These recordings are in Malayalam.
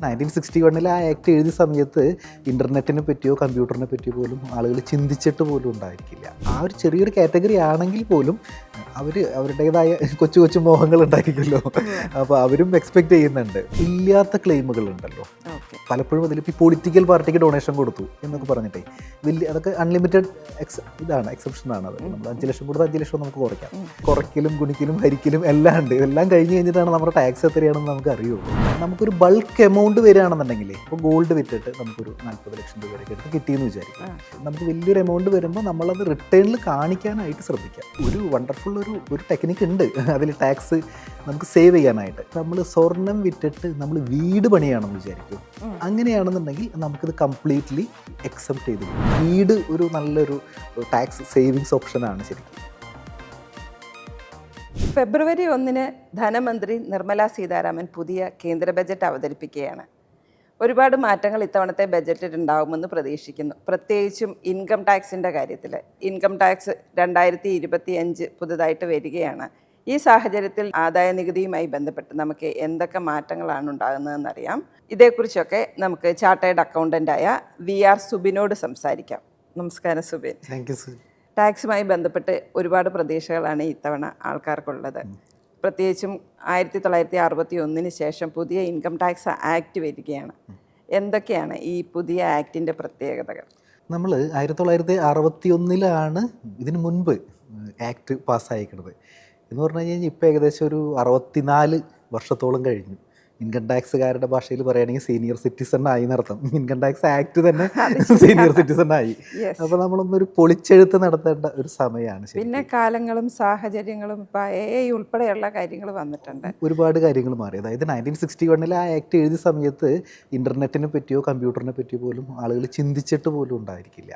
1961 ആ ആക്ട് എഴുതിയ സമയത്ത് ഇൻ്റർനെറ്റിനെ പറ്റിയോ കമ്പ്യൂട്ടറിനെ പറ്റിയോ പോലും ആളുകൾ ചിന്തിച്ചിട്ട് പോലും ഉണ്ടായിരിക്കില്ല. ആ ഒരു ചെറിയൊരു കാറ്റഗറി ആണെങ്കിൽ പോലും അവരുടേതായ കൊച്ചു കൊച്ചു മോഹങ്ങൾ ഉണ്ടായിരിക്കുമല്ലോ. അപ്പോൾ അവരും എക്സ്പെക്റ്റ് ചെയ്യുന്നുണ്ട്. ഇല്ലാത്ത ക്ലെയിമുകളുണ്ടല്ലോ പലപ്പോഴും. അതിലിപ്പോൾ ഈ പൊളിറ്റിക്കൽ പാർട്ടിക്ക് ഡൊണേഷൻ കൊടുത്തു എന്നൊക്കെ പറഞ്ഞിട്ടേ അതൊക്കെ അൺലിമിറ്റഡ് എക്സെപ്ഷനാണ്. അത് നമ്മൾ 5 ലക്ഷം കൊടുത്ത് 5 ലക്ഷം നമുക്ക് കുറയ്ക്കലും ഗുണിക്കലും ഹരിക്കലും എല്ലാം ഉണ്ട്. ഇതെല്ലാം കഴിഞ്ഞ് കഴിഞ്ഞിട്ടാണ് നമ്മുടെ ടാക്സ് എത്രയാണെന്ന് നമുക്ക് അറിയുള്ളൂ. നമുക്കൊരു ബൾക്ക് എമൗണ്ട് വരികയാണെന്നുണ്ടെങ്കിൽ ഇപ്പോൾ ഗോൾഡ് വിറ്റിട്ട് നമുക്കൊരു 40 ലക്ഷം രൂപ വരെയൊക്കെ എടുത്ത് കിട്ടിയെന്ന് വിചാരിക്കും. നമുക്ക് വലിയൊരു എമൗണ്ട് വരുമ്പോൾ നമ്മളത് റിട്ടേണിൽ കാണിക്കാനായിട്ട് ശ്രദ്ധിക്കാം. ഒരു വണ്ടർഫുൾ ഒരു ടെക്നിക്ക് ഉണ്ട് അതിൽ ടാക്സ് നമുക്ക് സേവ് ചെയ്യാനായിട്ട്. നമ്മൾ സ്വർണം വിറ്റിട്ട് നമ്മൾ വീട് പണിയാണെന്ന് വിചാരിക്കും. അങ്ങനെയാണെന്നുണ്ടെങ്കിൽ നമുക്കിത് കംപ്ലീറ്റ്ലി എക്സെപ്റ്റ് ചെയ്ത് വീട് ഒരു നല്ലൊരു ടാക്സ് സേവിങ്സ് ഓപ്ഷനാണ് ശരിക്കും. ഫെബ്രുവരി 1 ധനമന്ത്രി നിർമ്മല സീതാരാമൻ പുതിയ കേന്ദ്ര ബജറ്റ് അവതരിപ്പിക്കുകയാണ്. ഒരുപാട് മാറ്റങ്ങൾ ഇത്തവണത്തെ ബജറ്റിൽ ഉണ്ടാകുമെന്ന് പ്രതീക്ഷിക്കുന്നു. പ്രത്യേകിച്ചും ഇൻകം ടാക്സിൻ്റെ കാര്യത്തിൽ. ഇൻകം ടാക്സ് 2025 പുതുതായിട്ട് വരികയാണ്. ഈ സാഹചര്യത്തിൽ ആദായ നികുതിയുമായി ബന്ധപ്പെട്ട് നമുക്ക് എന്തൊക്കെ മാറ്റങ്ങളാണ് ഉണ്ടാകുന്നതെന്നറിയാം. ഇതേക്കുറിച്ചൊക്കെ നമുക്ക് ചാർട്ടേഡ് അക്കൗണ്ടൻ്റായ VR സുബിനോട് സംസാരിക്കാം. നമസ്കാരം സുബിൻ. Thank you sir. ടാക്സുമായി ബന്ധപ്പെട്ട് ഒരുപാട് പ്രതീക്ഷകളാണ് ഇത്തവണ ആൾക്കാർക്കുള്ളത്. പ്രത്യേകിച്ചും 1961 ശേഷം പുതിയ ഇൻകം ടാക്സ് ആക്ട് വരികയാണ്. എന്തൊക്കെയാണ് ഈ പുതിയ ആക്ടിൻ്റെ പ്രത്യേകതകൾ? നമ്മൾ 1961 ഇതിന് മുൻപ് ആക്ട് പാസ്സായിരിക്കുന്നത് എന്ന് പറഞ്ഞു കഴിഞ്ഞാൽ ഇപ്പോൾ ഏകദേശം ഒരു 64 വർഷത്തോളം കഴിഞ്ഞു. ഇൻകം ടാക്സുകാരുടെ ഭാഷയിൽ പറയുകയാണെങ്കിൽ സീനിയർ സിറ്റിസൺ ആയി എന്നർത്ഥം. ഇൻകം ടാക്സ് ആക്ട് തന്നെ സീനിയർ സിറ്റിസൺ ആയി. അപ്പോൾ നമ്മളൊന്നൊരു പൊളിച്ചെഴുത്ത് നടത്തേണ്ട ഒരു സമയമാണ്. പിന്നെ കാലങ്ങളും സാഹചര്യങ്ങളും ഇപ്പോൾ AI ഉൾപ്പെടെയുള്ള കാര്യങ്ങൾ വന്നിട്ടുണ്ട്. ഒരുപാട് കാര്യങ്ങൾ മാറി. അതായത് 1961 ആ ആക്ട് എഴുതിയ സമയത്ത് ഇൻ്റർനെറ്റിനെ പറ്റിയോ കമ്പ്യൂട്ടറിനെ പറ്റിയോ പോലും ആളുകൾ ചിന്തിച്ചിട്ട് പോലും ഉണ്ടായിരിക്കില്ല.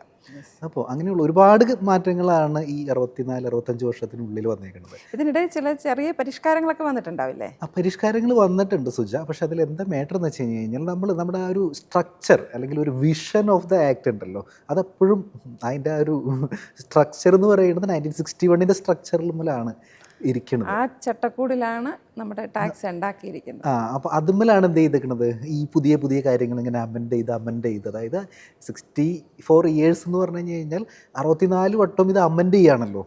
അപ്പോൾ അങ്ങനെയുള്ള ഒരുപാട് മാറ്റങ്ങളാണ് ഈ 64-65 വർഷത്തിനുള്ളിൽ വന്നേക്കുന്നത്. ഇതിനിടെ ചില ചെറിയ പരിഷ്കാരങ്ങളൊക്കെ വന്നിട്ടുണ്ടാവില്ലേ? ആ പരിഷ്കാരങ്ങൾ വന്നിട്ടുണ്ട് സുജ. പക്ഷെ അതിൽ എന്താ മാറ്റർ എന്ന് വെച്ച് കഴിഞ്ഞാൽ നമ്മുടെ ആ ഒരു സ്ട്രക്ചർ അല്ലെങ്കിൽ ഒരു വിഷൻ ഓഫ് ദ ആക്ട് ഉണ്ടല്ലോ, അതെപ്പോഴും അതിൻ്റെ ആ ഒരു സ്ട്രക്ചർ എന്ന് പറയുന്നത് 1961 സ്ട്രക്ചറിലാണ് ഇരിക്കുന്നത്. ആ ചട്ടക്കൂടിലാണ് നമ്മുടെ ടാക്സ് ഉണ്ടാക്കിയിരിക്കുന്നത്. അപ്പോൾ അതുമ്മലാണ് എന്ത് ചെയ്തേക്കുന്നത്, ഈ പുതിയ പുതിയ കാര്യങ്ങൾ ഇങ്ങനെ അമെൻഡ് ചെയ്ത് അതായത് 64 ഇയേഴ്സ് എന്ന് പറഞ്ഞു കഴിഞ്ഞാൽ 64 വട്ടം ഇത് അമെൻഡ് ചെയ്യാണല്ലോ.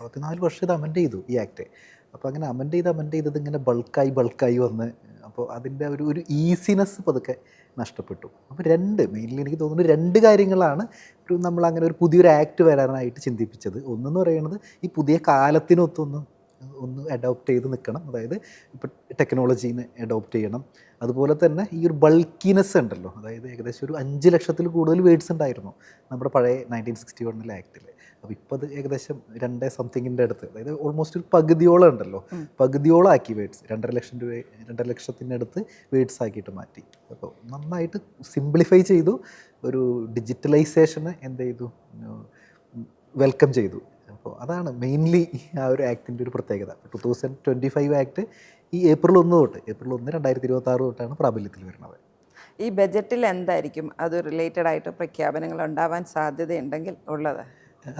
64 വർഷം ഇത് അമെൻഡ് ചെയ്തു ഈ ആക്ട്. അപ്പോൾ അങ്ങനെ അമെൻഡ് ചെയ്തത് ഇങ്ങനെ ബൾക്കായി വന്ന് അപ്പോൾ അതിൻ്റെ ഒരു ഈസിനെസ് പതുക്കെ നഷ്ടപ്പെട്ടു. അപ്പോൾ മെയിൻലി എനിക്ക് തോന്നുന്നു 2 കാര്യങ്ങളാണ് നമ്മളങ്ങനെ ഒരു പുതിയൊരു ആക്ട് വരാനായിട്ട് ചിന്തിപ്പിച്ചത്. ഒന്നെന്ന് പറയുന്നത് ഈ പുതിയ കാലത്തിനൊത്തൊന്ന് അഡോപ്റ്റ് ചെയ്ത് നിൽക്കണം. അതായത് ഇപ്പോൾ ടെക്നോളജീനെ അഡോപ്റ്റ് ചെയ്യണം. അതുപോലെ തന്നെ ഈ ഒരു ബൾക്കിനെസ് ഉണ്ടല്ലോ, അതായത് ഏകദേശം ഒരു 5 ലക്ഷത്തിൽ കൂടുതൽ വേർഡ്സ് ഉണ്ടായിരുന്നു നമ്മുടെ പഴയ 1961 ആക്ടിൽ. അപ്പോൾ ഇപ്പോൾ അത് ഏകദേശം 2 സംതിങ്ങിൻ്റെ അടുത്ത്, അതായത് ഓൾമോസ്റ്റ് ഒരു പകുതിയോളം ഉണ്ടല്ലോ, പകുതിയോളം ആക്കി വേർഡ്സ്. 2.5 ലക്ഷത്തിൻ്റെ അടുത്ത് വേർഡ്സ് ആക്കിയിട്ട് മാറ്റി. അപ്പോൾ നന്നായിട്ട് സിംപ്ലിഫൈ ചെയ്തു. ഒരു ഡിജിറ്റലൈസേഷന് എന്ത് ചെയ്തു, വെൽക്കം ചെയ്തു. അപ്പോൾ അതാണ് മെയിൻലി ആ ഒരു ആക്ടിൻ്റെ ഒരു പ്രത്യേകത. 2025 ആക്ട് ഈ April 1 2026 തൊട്ടാണ് പ്രാബല്യത്തിൽ വരുന്നത്. ഈ ബജറ്റിൽ എന്തായിരിക്കും അത് റിലേറ്റഡ് ആയിട്ട് പ്രഖ്യാപനങ്ങൾ ഉണ്ടാവാൻ സാധ്യതയുണ്ടെങ്കിൽ ഉള്ളത്?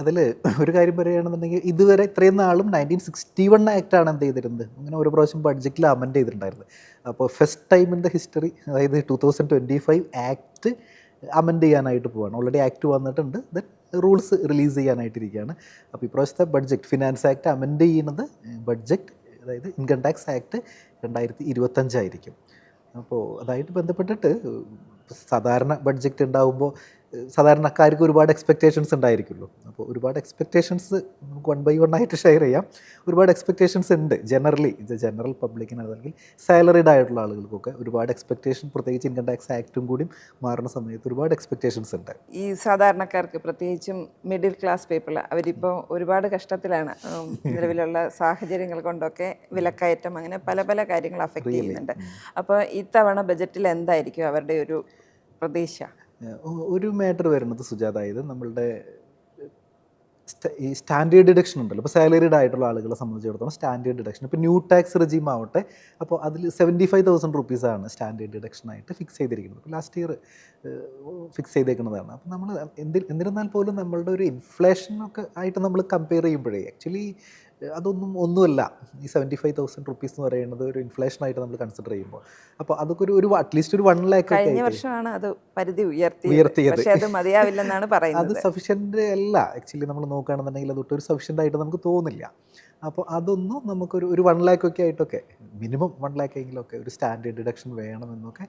അതിൽ ഒരു കാര്യം പറയുകയാണെന്നുണ്ടെങ്കിൽ ഇതുവരെ ഇത്രയും നാളും 1961 ആക്ടാണ് എന്ത് ചെയ്തിരുന്നത്, അങ്ങനെ ഒരു പ്രാവശ്യം ബഡ്ജറ്റിൽ അമെൻഡ് ചെയ്തിട്ടുണ്ടായിരുന്നത്. അപ്പോൾ first time in the history, അതായത് 2025 ആക്ട് അമെൻഡ് ചെയ്യാനായിട്ട് പോവാണ്. ഓൾറെഡി ആക്ട് വന്നിട്ടുണ്ട്, ദെൻ റൂൾസ് റിലീസ് ചെയ്യാനായിട്ടിരിക്കുകയാണ്. അപ്പോൾ ഇപ്രാവശ്യത്തെ ബഡ്ജറ്റ് ഫിനാൻസ് ആക്ട് അമെൻഡ് ചെയ്യുന്നത് ബഡ്ജറ്റ്, അതായത് ഇൻകം ടാക്സ് ആക്ട് 2025 ആയിരിക്കും. അപ്പോൾ അതായിട്ട് ബന്ധപ്പെട്ടിട്ട് സാധാരണ ബഡ്ജറ്റ് ഉണ്ടാകുമ്പോൾ സാധാരണക്കാർക്ക് ഒരുപാട് എക്സ്പെക്റ്റേഷൻസ് ഉണ്ടായിരിക്കുമല്ലോ. അപ്പോൾ ഒരുപാട് എക്സ്പെക്റ്റേഷൻസ് നമുക്ക് 1 by 1 ആയിട്ട് ഷെയർ ചെയ്യാം. ഒരുപാട് എക്സ്പെക്റ്റേഷൻസ് ഉണ്ട് ജനറൽ പബ്ലിക്കിന്, അല്ലെങ്കിൽ സാലറിഡ് ആയിട്ടുള്ള ആളുകൾക്കൊക്കെ ഒരുപാട് എക്സ്പെക്റ്റേഷൻ, പ്രത്യേകിച്ച് ഇൻകം ടാക്സ് ആക്റ്റും കൂടി മാറുന്ന സമയത്ത് ഒരുപാട് എക്സ്പെക്റ്റേഷൻസ് ഉണ്ട്. ഈ സാധാരണക്കാർക്ക്, പ്രത്യേകിച്ചും മിഡിൽ ക്ലാസ് പീപ്പിൾ, അവരിപ്പോൾ ഒരുപാട് കഷ്ടത്തിലാണ്. നിലവിലുള്ള സാഹചര്യങ്ങൾ കൊണ്ടൊക്കെ വിലക്കയറ്റം, അങ്ങനെ പല പല കാര്യങ്ങൾ അഫക്റ്റ് ചെയ്യുന്നുണ്ട്. അപ്പോൾ ഇത്തവണ ബജറ്റിൽ എന്തായിരിക്കും അവരുടെ ഒരു പ്രതീക്ഷ? ഒരു മാറ്റർ വരുന്നത് സുജാത, അതായത് നമ്മളുടെ ഈ സ്റ്റാൻഡേർഡ് ഡിഡക്ഷൻ ഉണ്ടല്ലോ. ഇപ്പോൾ സാലറിഡ് ആയിട്ടുള്ള ആളുകളെ സംബന്ധിച്ചിടത്തോളം സ്റ്റാൻഡേർഡ് ഡിഡക്ഷൻ, ഇപ്പോൾ ന്യൂ ടാക്സ് റെജീം ആവട്ടെ, അപ്പോൾ അതിൽ 75,000 റുപ്പീസാണ് സ്റ്റാൻഡേർഡ് ഡിഡക്ഷനായിട്ട് ഫിക്സ് ചെയ്തിരിക്കുന്നത്. ഇപ്പോൾ ലാസ്റ്റ് ഇയർ ഫിക്സ് ചെയ്തേക്കുന്നതാണ്. അപ്പോൾ നമ്മൾ എന്നിരുന്നാൽ പോലും നമ്മളുടെ ഒരു ഇൻഫ്ലേഷനൊക്കെ ആയിട്ട് നമ്മൾ കമ്പയർ ചെയ്യുമ്പോഴേ ആക്ച്വലി അതൊന്നും ഒന്നുമല്ല. ഈ 75,000 റുപ്പീസ് എന്ന് പറയുന്നത് ഒരു ഇൻഫ്ലേഷനായിട്ട് നമ്മൾ കൺസിഡർ ചെയ്യുമ്പോൾ. അപ്പോൾ അതൊക്കെ ഒരു അറ്റ്ലീസ്റ്റ് ഒരു 1 lakh ഒക്കെ കഴിഞ്ഞ ആയിട്ട് വർഷമാണ് അത് പരിധി ഉയർത്തിയത്. ഉയർത്തിയത്. പക്ഷേ അത് മതിയാവില്ലെന്നാണ് അത് പറയുന്നത്. സഫിഷ്യൻ്റ് അല്ല. ആക്ച്വലി നമ്മൾ നോക്കുകയാണെന്നുണ്ടെങ്കിൽ അതൊട്ടൊരു സഫിഷ്യൻ്റ് ആയിട്ട് നമുക്ക് തോന്നില്ല. അപ്പോൾ അതൊന്നും നമുക്കൊരു 1 lakh ഒക്കെ ആയിട്ടൊക്കെ മിനിമം 1 lakh എങ്കിലൊക്കെ ഒരു സ്റ്റാൻഡേർഡ് ഡിഡക്ഷൻ വേണമെന്നൊക്കെ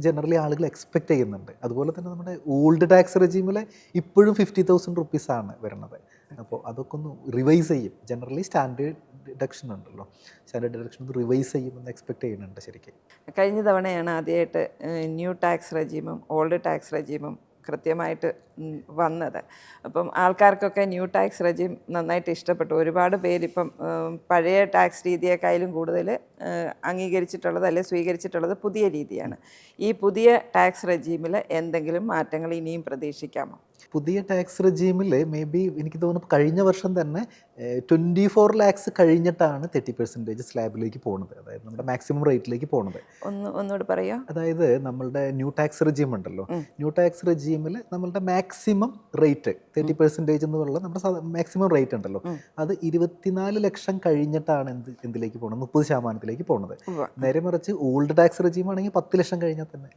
ജനറലി ആളുകൾ എക്സ്പെക്റ്റ് ചെയ്യുന്നുണ്ട്. അതുപോലെ തന്നെ നമ്മുടെ ഓൾഡ് ടാക്സ് റെജീമിൽ ഇപ്പോഴും 50,000 റുപ്പീസാണ് വരുന്നത്. അപ്പോൾ അതൊക്കെ ഒന്ന് റിവൈസ് ചെയ്യും. ജനറലി സ്റ്റാൻഡേർഡ് ഡിഡക്ഷൻ ഉണ്ടല്ലോ, സ്റ്റാൻഡേർഡ് ഡിഡക്ഷൻ ഒന്ന് റിവൈസ് ചെയ്യുമെന്ന് എക്സ്പെക്റ്റ് ചെയ്യുന്നുണ്ട് ശരിക്കും. കഴിഞ്ഞ തവണയാണ് ആദ്യമായിട്ട് ന്യൂ ടാക്സ് റെജീമും ഓൾഡ് ടാക്സ് റെജീമും കൃത്യമായിട്ട് വന്നത്. അപ്പം ആൾക്കാർക്കൊക്കെ ന്യൂ ടാക്സ് റെജീം നന്നായിട്ട് ഇഷ്ടപ്പെട്ടു. ഒരുപാട് പേരിപ്പം പഴയ ടാക്സ് രീതിയേക്കാളും കൂടുതൽ അംഗീകരിച്ചിട്ടുള്ളത് അല്ലെങ്കിൽ സ്വീകരിച്ചിട്ടുള്ളത് പുതിയ രീതിയാണ്. ഈ പുതിയ ടാക്സ് റെജീമിൽ എന്തെങ്കിലും മാറ്റങ്ങൾ ഇനിയും പ്രതീക്ഷിക്കാമോ? പുതിയ ടാക്സ് റെജീമിൽ മേ ബി എനിക്ക് തോന്നുന്നു കഴിഞ്ഞ വർഷം തന്നെ 24 lakhs കഴിഞ്ഞിട്ടാണ് 30% സ്ലാബിലേക്ക് പോകുന്നത്. അതായത് നമ്മുടെ മാക്സിമം റേറ്റിലേക്ക് പോകുന്നത്. ഒന്നുകൂടി പറയുമോ? അതായത് നമ്മളുടെ ന്യൂ ടാക്സ് റെജീം ഉണ്ടല്ലോ, ന്യൂ ടാക്സ് റെജീമിൽ നമ്മളുടെ മാക്സിമം റേറ്റ് 30% എന്നുള്ള നമ്മുടെ മാക്സിമം റേറ്റ് ഉണ്ടല്ലോ, അത് 24 ലക്ഷം കഴിഞ്ഞിട്ടാണ് എന്തിലേക്ക് പോകുന്നത്, 30% പോകുന്നത്. നേരെ മറിച്ച് ഓൾഡ് ടാക്സ് റെജീം ആണെങ്കിൽ 10 ലക്ഷം കഴിഞ്ഞാൽ തന്നെ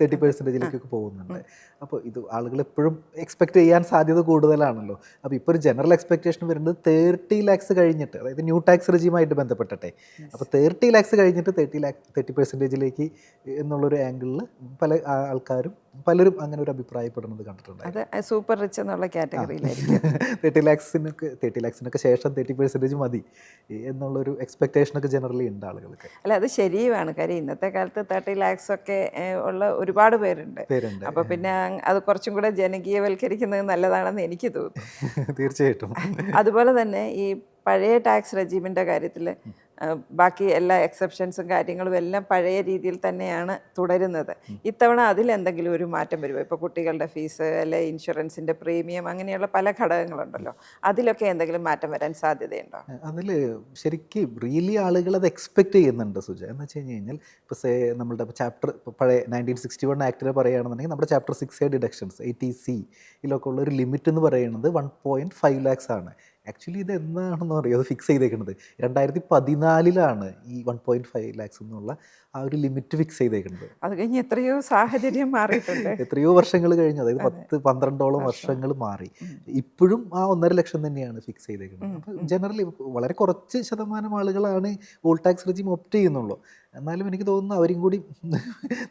30%ലേക്കൊക്കെ പോകുന്നുണ്ട്. അപ്പോൾ ഇത് ആളുകൾ എപ്പോഴും എക്സ്പെക്ട് ചെയ്യാൻ സാധ്യത കൂടുതലാണല്ലോ. അപ്പോൾ ഇപ്പോൾ ഒരു ജനറൽ എക്സ്പെക്ടേഷൻ വരുന്നത് 30 lakhs കഴിഞ്ഞിട്ട്, അതായത് ന്യൂ ടാക്സ് റെജീമായിട്ട് ബന്ധപ്പെട്ടിട്ടെ. അപ്പോൾ 30 lakhs കഴിഞ്ഞിട്ട് 30%ലേക്ക് എന്നുള്ളൊരു ആംഗിളിൽ പല ആൾക്കാരും പലരും അങ്ങനെ ഒരു അഭിപ്രായപ്പെടുന്നത് കണ്ടിട്ടുണ്ട്. അത് സൂപ്പർ റിച്ച് എന്നുള്ള കാറ്റഗറിയിലായിരിക്കും. 30 lakhsനൊക്കെ ശേഷം 30% മതി എന്നുള്ളൊരു എക്സ്പെക്ടേഷനൊക്കെ ജനറലി ഉണ്ട് ആളുകൾക്ക്. അല്ല, അത് ശരിയുമാണ്. കാര്യം ഇന്നത്തെ കാലത്ത് 30 lakhs ഒക്കെ ഉള്ള ഒരുപാട് പേരുണ്ട്. അപ്പോൾ പിന്നെ അത് കുറച്ചും കൂടെ ജനകീയവൽക്കരിക്കുന്നത് നല്ലതാണെന്ന് എനിക്ക് തോന്നുന്നു. തീർച്ചയായിട്ടും. അതുപോലെ തന്നെ ഈ പഴയ ടാക്സ് റെജീമിൻ്റെ കാര്യത്തിൽ ബാക്കി എല്ലാ എക്സെപ്ഷൻസും കാര്യങ്ങളും എല്ലാം പഴയ രീതിയിൽ തന്നെയാണ് തുടരുന്നത്. ഇത്തവണ അതിലെന്തെങ്കിലും ഒരു മാറ്റം വരുമോ? ഇപ്പോൾ കുട്ടികളുടെ ഫീസ് അല്ലെ ഇൻഷുറൻസിൻ്റെ പ്രീമിയം അങ്ങനെയുള്ള പല ഘടകങ്ങളുണ്ടല്ലോ, അതിലൊക്കെ എന്തെങ്കിലും മാറ്റം വരാൻ സാധ്യതയുണ്ടോ? അതിൽ ശരിക്കും റിയലി ആളുകൾ അത് എക്സ്പെക്റ്റ് ചെയ്യുന്നുണ്ട് സുജ. എന്ന് വെച്ച് കഴിഞ്ഞാൽ ഇപ്പോൾ നമ്മളുടെ ചാപ്റ്റർ പഴയ 1961 ആക്ടിൽ പറയുകയാണെന്നുണ്ടെങ്കിൽ നമ്മുടെ ചാപ്റ്റർ 6A ഡിഡക്ഷൻസ് 80C ഇതിലൊക്കെ ഉള്ള ഒരു ലിമിറ്റ് എന്ന് പറയുന്നത് 1.5 lakhs ആണ്. ആക്ച്വലി ഇത് എന്താണെന്ന് പറയുക, അത് ഫിക്സ് ചെയ്തേക്കുന്നത് 2014 ഈ 1.5 lakhs എന്നുള്ള ആ ഒരു ലിമിറ്റ് ഫിക്സ് ചെയ്തേക്കുന്നത്. അത് കഴിഞ്ഞ് എത്രയോ സാഹചര്യം മാറിയിട്ടുണ്ട്. എത്രയോ വർഷങ്ങൾ കഴിഞ്ഞു, അതായത് 10-12 വർഷങ്ങൾ മാറി. ഇപ്പോഴും ആ 1.5 ലക്ഷം തന്നെയാണ് ഫിക്സ് ചെയ്തേക്കുന്നത്. അപ്പോൾ ജനറലി വളരെ കുറച്ച് ശതമാനം ആളുകളാണ് ഓൾഡ് ടാക്സ് റെജീം ഓപ്റ്റ് ചെയ്യുന്നുള്ളൂ. എന്നാലും എനിക്ക് തോന്നുന്നു അവരും കൂടി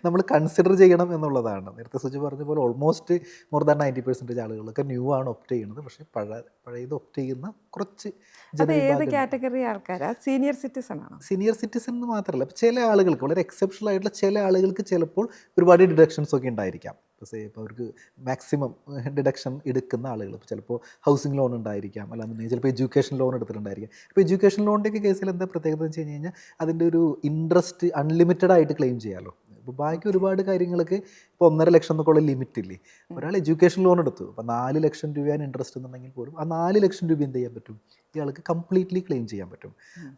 നമ്മൾ കൺസിഡർ ചെയ്യണം എന്നുള്ളതാണ്. നേരത്തെ സുജി പറഞ്ഞ പോലെ ഓൾമോസ്റ്റ് മോർ ദാൻ 90% ആളുകളൊക്കെ ന്യൂ ആണ് ഓപ്റ്റ് ചെയ്യുന്നത്. പക്ഷേ പഴയത് ഓപ്റ്റ് ചെയ്യുന്ന കുറച്ച് കാറ്റഗറി ആൾക്കാരാ? സീനിയർ സിറ്റിസൺ ആണോ? സീനിയർ സിറ്റിസൺ എന്ന് മാത്രമല്ല, ചില ആളുകൾക്ക് വളരെ എക്സെപ്ഷണൽ ആയിട്ടുള്ള ചില ആളുകൾക്ക് ചിലപ്പോൾ ഒരുപാട് ഡിഡക്ഷൻസ് ഒക്കെ ഉണ്ടായിരിക്കാം. ഇപ്പോൾ അവർക്ക് മാക്സിമം ഡിഡക്ഷൻ എടുക്കുന്ന ആളുകൾ ചിലപ്പോൾ ഹൗസിംഗ് ലോൺ ഉണ്ടായിരിക്കാം, അല്ലാന്നുണ്ടെങ്കിൽ ചിലപ്പോൾ എഡ്യൂക്കേഷൻ ലോൺ എടുത്തിട്ടുണ്ടായിരിക്കാം. ഇപ്പോൾ എഡ്യൂക്കേഷൻ ലോണിൻ്റെയൊക്കെ കേസിൽ എന്താ പ്രത്യേകത എന്ന് വെച്ച് കഴിഞ്ഞാൽ അതിൻ്റെ ഒരു ഇൻട്രസ്റ്റ് അൺലിമിറ്റഡ് ആയിട്ട് ക്ലെയിം ചെയ്യാമല്ലോ. ഇപ്പോൾ ബാക്കി ഒരുപാട് കാര്യങ്ങൾക്ക് ഇപ്പോൾ 1.5 ലക്ഷം എന്നൊക്കെ ഉള്ള ലിമിറ്റ് ഇല്ലേ. ഒരാൾ എഡ്യൂക്കേഷൻ ലോൺ എടുത്തു, അപ്പോൾ 4 ലക്ഷം രൂപയാണ് ഇൻട്രസ്റ്റ് എന്നുണ്ടെങ്കിൽ പോലും ആ 4 ലക്ഷം രൂപ എന്ത് ചെയ്യാൻ പറ്റും, ഇയാൾക്ക് കംപ്ലീറ്റ്ലി ക്ലെയിം ചെയ്യാൻ പറ്റും.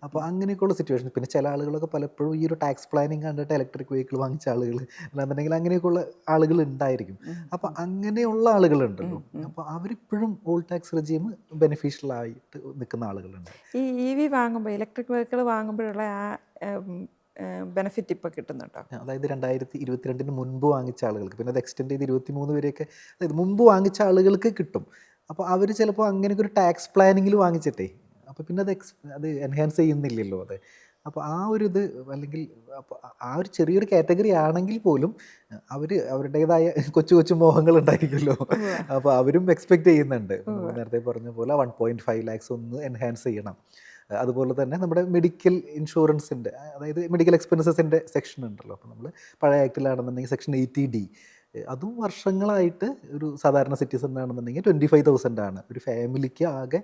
അപ്പോൾ അങ്ങനെയൊക്കെയുള്ള സിറ്റുവേഷൻ. പിന്നെ ചില ആളുകളൊക്കെ പലപ്പോഴും ഈ ഒരു ടാക്സ് പ്ലാനിങ് കണ്ടിട്ട് ഇലക്ട്രിക് വെഹിക്കിൾ വാങ്ങിച്ച ആളുകൾ അല്ലാന്നുണ്ടെങ്കിൽ അങ്ങനെയൊക്കെയുള്ള ആളുകൾ ഉണ്ടായിരിക്കും. അപ്പോൾ അങ്ങനെയുള്ള ആളുകളുണ്ടല്ലോ, അപ്പോൾ അവരിപ്പോഴും ഓൾഡ് ടാക്സ് റെജീം ബെനിഫിഷ്യൽ ആയിട്ട് നിൽക്കുന്ന ആളുകളുണ്ട്. ഈ EV വാങ്ങുമ്പോൾ, ഇലക്ട്രിക് വെഹിക്കിൾ വാങ്ങുമ്പോഴുള്ള ആ ബെനിഫിറ്റ് ഇപ്പോൾ കിട്ടുന്നുണ്ടോ? അതായത് 2022 മുൻപ് വാങ്ങിച്ച ആളുകൾക്ക്, പിന്നെ അത് എക്സ്റ്റെൻഡ് ചെയ്ത് 23 വരെയൊക്കെ, അതായത് മുമ്പ് വാങ്ങിച്ച ആളുകൾക്ക് കിട്ടും. അപ്പോൾ അവർ ചിലപ്പോൾ അങ്ങനെയൊക്കെ ഒരു ടാക്സ് പ്ലാനിങ്ങിൽ വാങ്ങിച്ചിട്ടേ, അപ്പോൾ പിന്നെ അത് എൻഹാൻസ് ചെയ്യുന്നില്ലല്ലോ അത്. അപ്പോൾ ആ ഒരു ഇത്, അല്ലെങ്കിൽ അപ്പോൾ ആ ഒരു ചെറിയൊരു കാറ്റഗറി ആണെങ്കിൽ പോലും അവരുടേതായ കൊച്ചു കൊച്ചു മോഹങ്ങൾ ഉണ്ടായിരിക്കുമല്ലോ. അപ്പോൾ അവരും എക്സ്പെക്റ്റ് ചെയ്യുന്നുണ്ട്. നേരത്തെ പറഞ്ഞ പോലെ 1.5 lakhs ഒന്ന് എൻഹാൻസ് ചെയ്യണം. അതുപോലെ തന്നെ നമ്മുടെ മെഡിക്കൽ ഇൻഷുറൻസിൻ്റെ, അതായത് മെഡിക്കൽ എക്സ്പെൻസസിൻ്റെ സെക്ഷൻ ഉണ്ടല്ലോ. അപ്പോൾ നമ്മൾ പഴയ ആക്ടിലാണെന്നുണ്ടെങ്കിൽ സെക്ഷൻ 80D, അതും വർഷങ്ങളായിട്ട് ഒരു സാധാരണ സിറ്റിസൺ ആണെന്നുണ്ടെങ്കിൽ 25,000 ആണ് ഒരു ഫാമിലിക്ക് ആകെ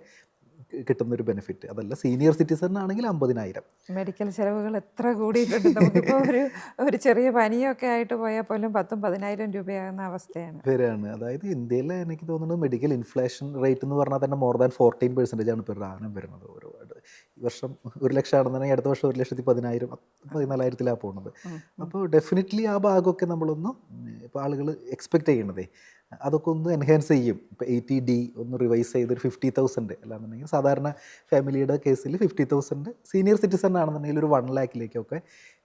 കിട്ടുന്നൊരു ബെനിഫിറ്റ്. അതല്ല സീനിയർ സിറ്റിസൺ ആണെങ്കിൽ 50,000. മെഡിക്കൽ ചിലവുകൾ എത്ര കൂടിയിട്ടുണ്ട്. നമുക്കിപ്പോൾ ഒരു ചെറിയ പനിയൊക്കെ ആയിട്ട് പോയാൽ പോലും 10,000-10,000 രൂപയാകുന്ന അവസ്ഥയാണ് വരെയാണ്. അതായത് ഇന്ത്യയിൽ എനിക്ക് തോന്നുന്നത് മെഡിക്കൽ ഇൻഫ്ലേഷൻ റേറ്റ് എന്ന് പറഞ്ഞാൽ തന്നെ മോർ ദാൻ 14% ആണ് പെർ ആനം വരുന്നത്. ഒരുപാട് ഈ വർഷം 1 ലക്ഷം ആണെന്നുണ്ടെങ്കിൽ അടുത്ത വർഷം 1,10,000-14,000 പോകുന്നത്. അപ്പോൾ ഡെഫിനറ്റ്ലി ആ ഭാഗമൊക്കെ നമ്മളൊന്ന് ഇപ്പോൾ ആളുകൾ എക്സ്പെക്റ്റ് ചെയ്യണതേ. അതൊക്കെ ഒന്ന് എൻഹാൻസ് ചെയ്യും. ഇപ്പോൾ 80D ഒന്ന് റിവൈസ് ചെയ്ത് ഒരു 50,000 അല്ലാന്നുണ്ടെങ്കിൽ സാധാരണ ഫാമിലിയുടെ കേസിൽ 50,000, സീനിയർ സിറ്റിസൺ ആണെന്നുണ്ടെങ്കിൽ ഒരു 1,00,000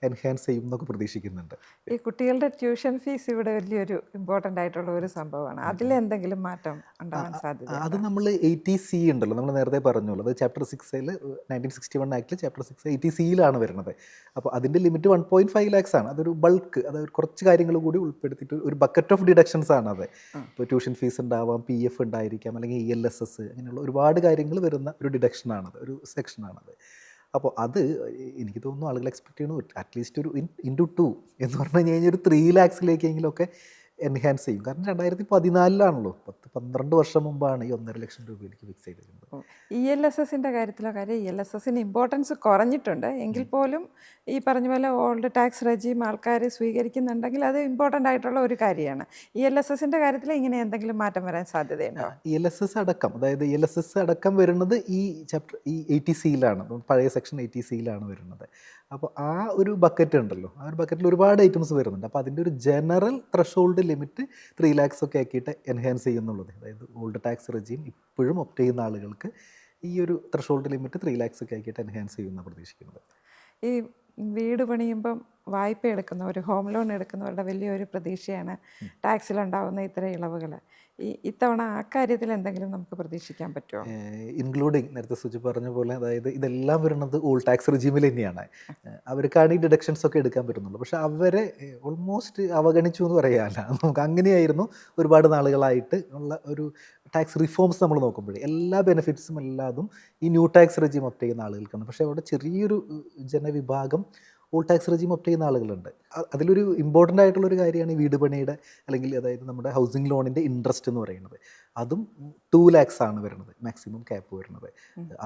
എൻഹാൻസ് ചെയ്യും എന്നൊക്കെ പ്രതീക്ഷിക്കുന്നുണ്ട്. ഈ കുട്ടികളുടെ ട്യൂഷൻ ഫീസ് ഇവിടെ വലിയൊരു ഇമ്പോർട്ടൻ്റ് ആയിട്ടുള്ള ഒരു സംഭവമാണ്. അതിലെന്തെങ്കിലും മാറ്റം ഉണ്ടാവാൻ സാധ്യത? അത് നമ്മൾ 80C ഉണ്ടല്ലോ, നമ്മൾ നേരത്തെ പറഞ്ഞല്ലോ, അത് ചാപ്റ്റർ 6 1961 ആക്ടിൽ ചാപ്റ്റർ 6 80Cയിലാണ് വരുന്നത്. അപ്പോൾ അതിൻ്റെ ലിമിറ്റ് 1.5 lakhs ആണ്. അതൊരു ബൾക്ക്, അതായത് കുറച്ച് കാര്യങ്ങൾ കൂടി ഉൾപ്പെടുത്തിയിട്ട് ഒരു ബക്കറ്റ് ഓഫ് ഡിഡക്ഷൻസ് ആണ് അത്. ഇപ്പോൾ ട്യൂഷൻ ഫീസ് ഉണ്ടാവാം, PF ഉണ്ടായിരിക്കാം, അല്ലെങ്കിൽ ELSS, അങ്ങനെയുള്ള ഒരുപാട് കാര്യങ്ങൾ വരുന്ന ഒരു ഡിഡക്ഷനാണത്, ഒരു സെക്ഷനാണത്. അപ്പോൾ അത് എനിക്ക് തോന്നുന്നു ആളുകൾ എക്സ്പെക്ട് ചെയ്യുന്നു അറ്റ്ലീസ്റ്റ് ഒരു ഇൻറ്റു 2 എന്ന് പറഞ്ഞു കഴിഞ്ഞാൽ ഒരു 3 lakhsലേക്കെങ്കിലുമൊക്കെ എൻഹാൻസ് ചെയ്യും. കാരണം 2014 12 വർഷം മുമ്പാണ് ഈ 1.5 ലക്ഷം രൂപയിലേക്ക് ഫിക്സ് ചെയ്തിരുന്നത്. ELSSൻ്റെ കാര്യത്തിലോ കാര്യം ELSSന് ഇമ്പോർട്ടൻസ് കുറഞ്ഞിട്ടുണ്ട് എങ്കിൽ പോലും ഈ പറഞ്ഞ പോലെ ഓൾഡ് ടാക്സ് റെജീം ആൾക്കാർ സ്വീകരിക്കുന്നുണ്ടെങ്കിൽ അത് ഇമ്പോർട്ടൻ്റ് ആയിട്ടുള്ള ഒരു കാര്യമാണ്. ELSSൻ്റെ കാര്യത്തിൽ ഇങ്ങനെ എന്തെങ്കിലും മാറ്റം വരാൻ സാധ്യതയുണ്ടോ? ELSS അടക്കം, അതായത് ELSS അടക്കം വരുന്നത് ഈ ചാപ്റ്റർ 80Cയിലാണ്, പഴയ സെക്ഷൻ 80Cയിലാണ് വരുന്നത്. അപ്പോൾ ആ ഒരു ബക്കറ്റ് ഉണ്ടല്ലോ, ആ ഒരു ബക്കറ്റിൽ ഒരുപാട് ഐറ്റംസ് വരുന്നുണ്ട്. അപ്പോൾ അതിൻ്റെ ഒരു ജനറൽ ത്രഷോൾഡ് ലിമിറ്റ് 3 lakhs ഒക്കെ ആക്കിയിട്ട് എൻഹാൻസ് ചെയ്യുന്നുള്ളത്. അതായത് ഓൾഡ് ടാക്സ് റെജീം ഇപ്പോഴും ഒപ്റ്റ് ചെയ്യുന്ന ആളുകൾക്ക് ഈ ഒരു ത്രഷോൾഡ് ലിമിറ്റ് 3 lakhs ഒക്കെ ആക്കിയിട്ട് എൻഹാൻസ് ചെയ്യുമെന്നാണ് പ്രതീക്ഷിക്കുന്നത്. ഈ വീട് പണിയുമ്പം വായ്പ എടുക്കുന്നവർ, ഹോം ലോൺ എടുക്കുന്നവരുടെ വലിയൊരു പ്രതീക്ഷയാണ് ടാക്സിലുണ്ടാവുന്ന ഇത്തരം ഇളവുകൾ. ഇത്തവണ ആ കാര്യത്തിൽ എന്തെങ്കിലും നമുക്ക് പ്രതീക്ഷിക്കാൻ പറ്റുമോ? ഇൻക്ലൂഡിങ് നേരത്തെ സുജി പറഞ്ഞ പോലെ, അതായത് ഇതെല്ലാം വരുന്നത് ഓൾഡ് ടാക്സ് റെജീമിൽ തന്നെയാണ്. അവർക്കാണ് ഈ ഡിഡക്ഷൻസ് ഒക്കെ എടുക്കാൻ പറ്റുന്നുള്ളൂ. പക്ഷേ അവരെ ഓൾമോസ്റ്റ് അവഗണിച്ചു എന്ന് പറയാമല്ല, നമുക്ക് അങ്ങനെയായിരുന്നു ഒരുപാട് നാളുകളായിട്ട് ഉള്ള ഒരു ടാക്സ് റിഫോംസ് നമ്മൾ നോക്കുമ്പോഴേ എല്ലാ ബെനിഫിറ്റ്സും എല്ലാതും ഈ ന്യൂ ടാക്സ് റെജീം ഒപ്റ്റ് ചെയ്യുന്ന ആളുകൾക്കാണ്. പക്ഷേ അവിടെ ചെറിയൊരു ജനവിഭാഗം ഓൾഡ് ടാക്സ് റെജീം ഒപ്റ്റ് ചെയ്യുന്ന ആളുകളുണ്ട്. അതിലൊരു ഇമ്പോർട്ടൻ്റ് ആയിട്ടുള്ളൊരു കാര്യമാണ് ഈ വീട് പണിയുടെ, അല്ലെങ്കിൽ അതായത് നമ്മുടെ ഹൗസിംഗ് ലോണിൻ്റെ ഇൻട്രസ്റ്റ് എന്ന് പറയുന്നത്. അതും 2 lakhs ആണ് വരുന്നത്, മാക്സിമം ക്യാപ്പ് വരുന്നത്.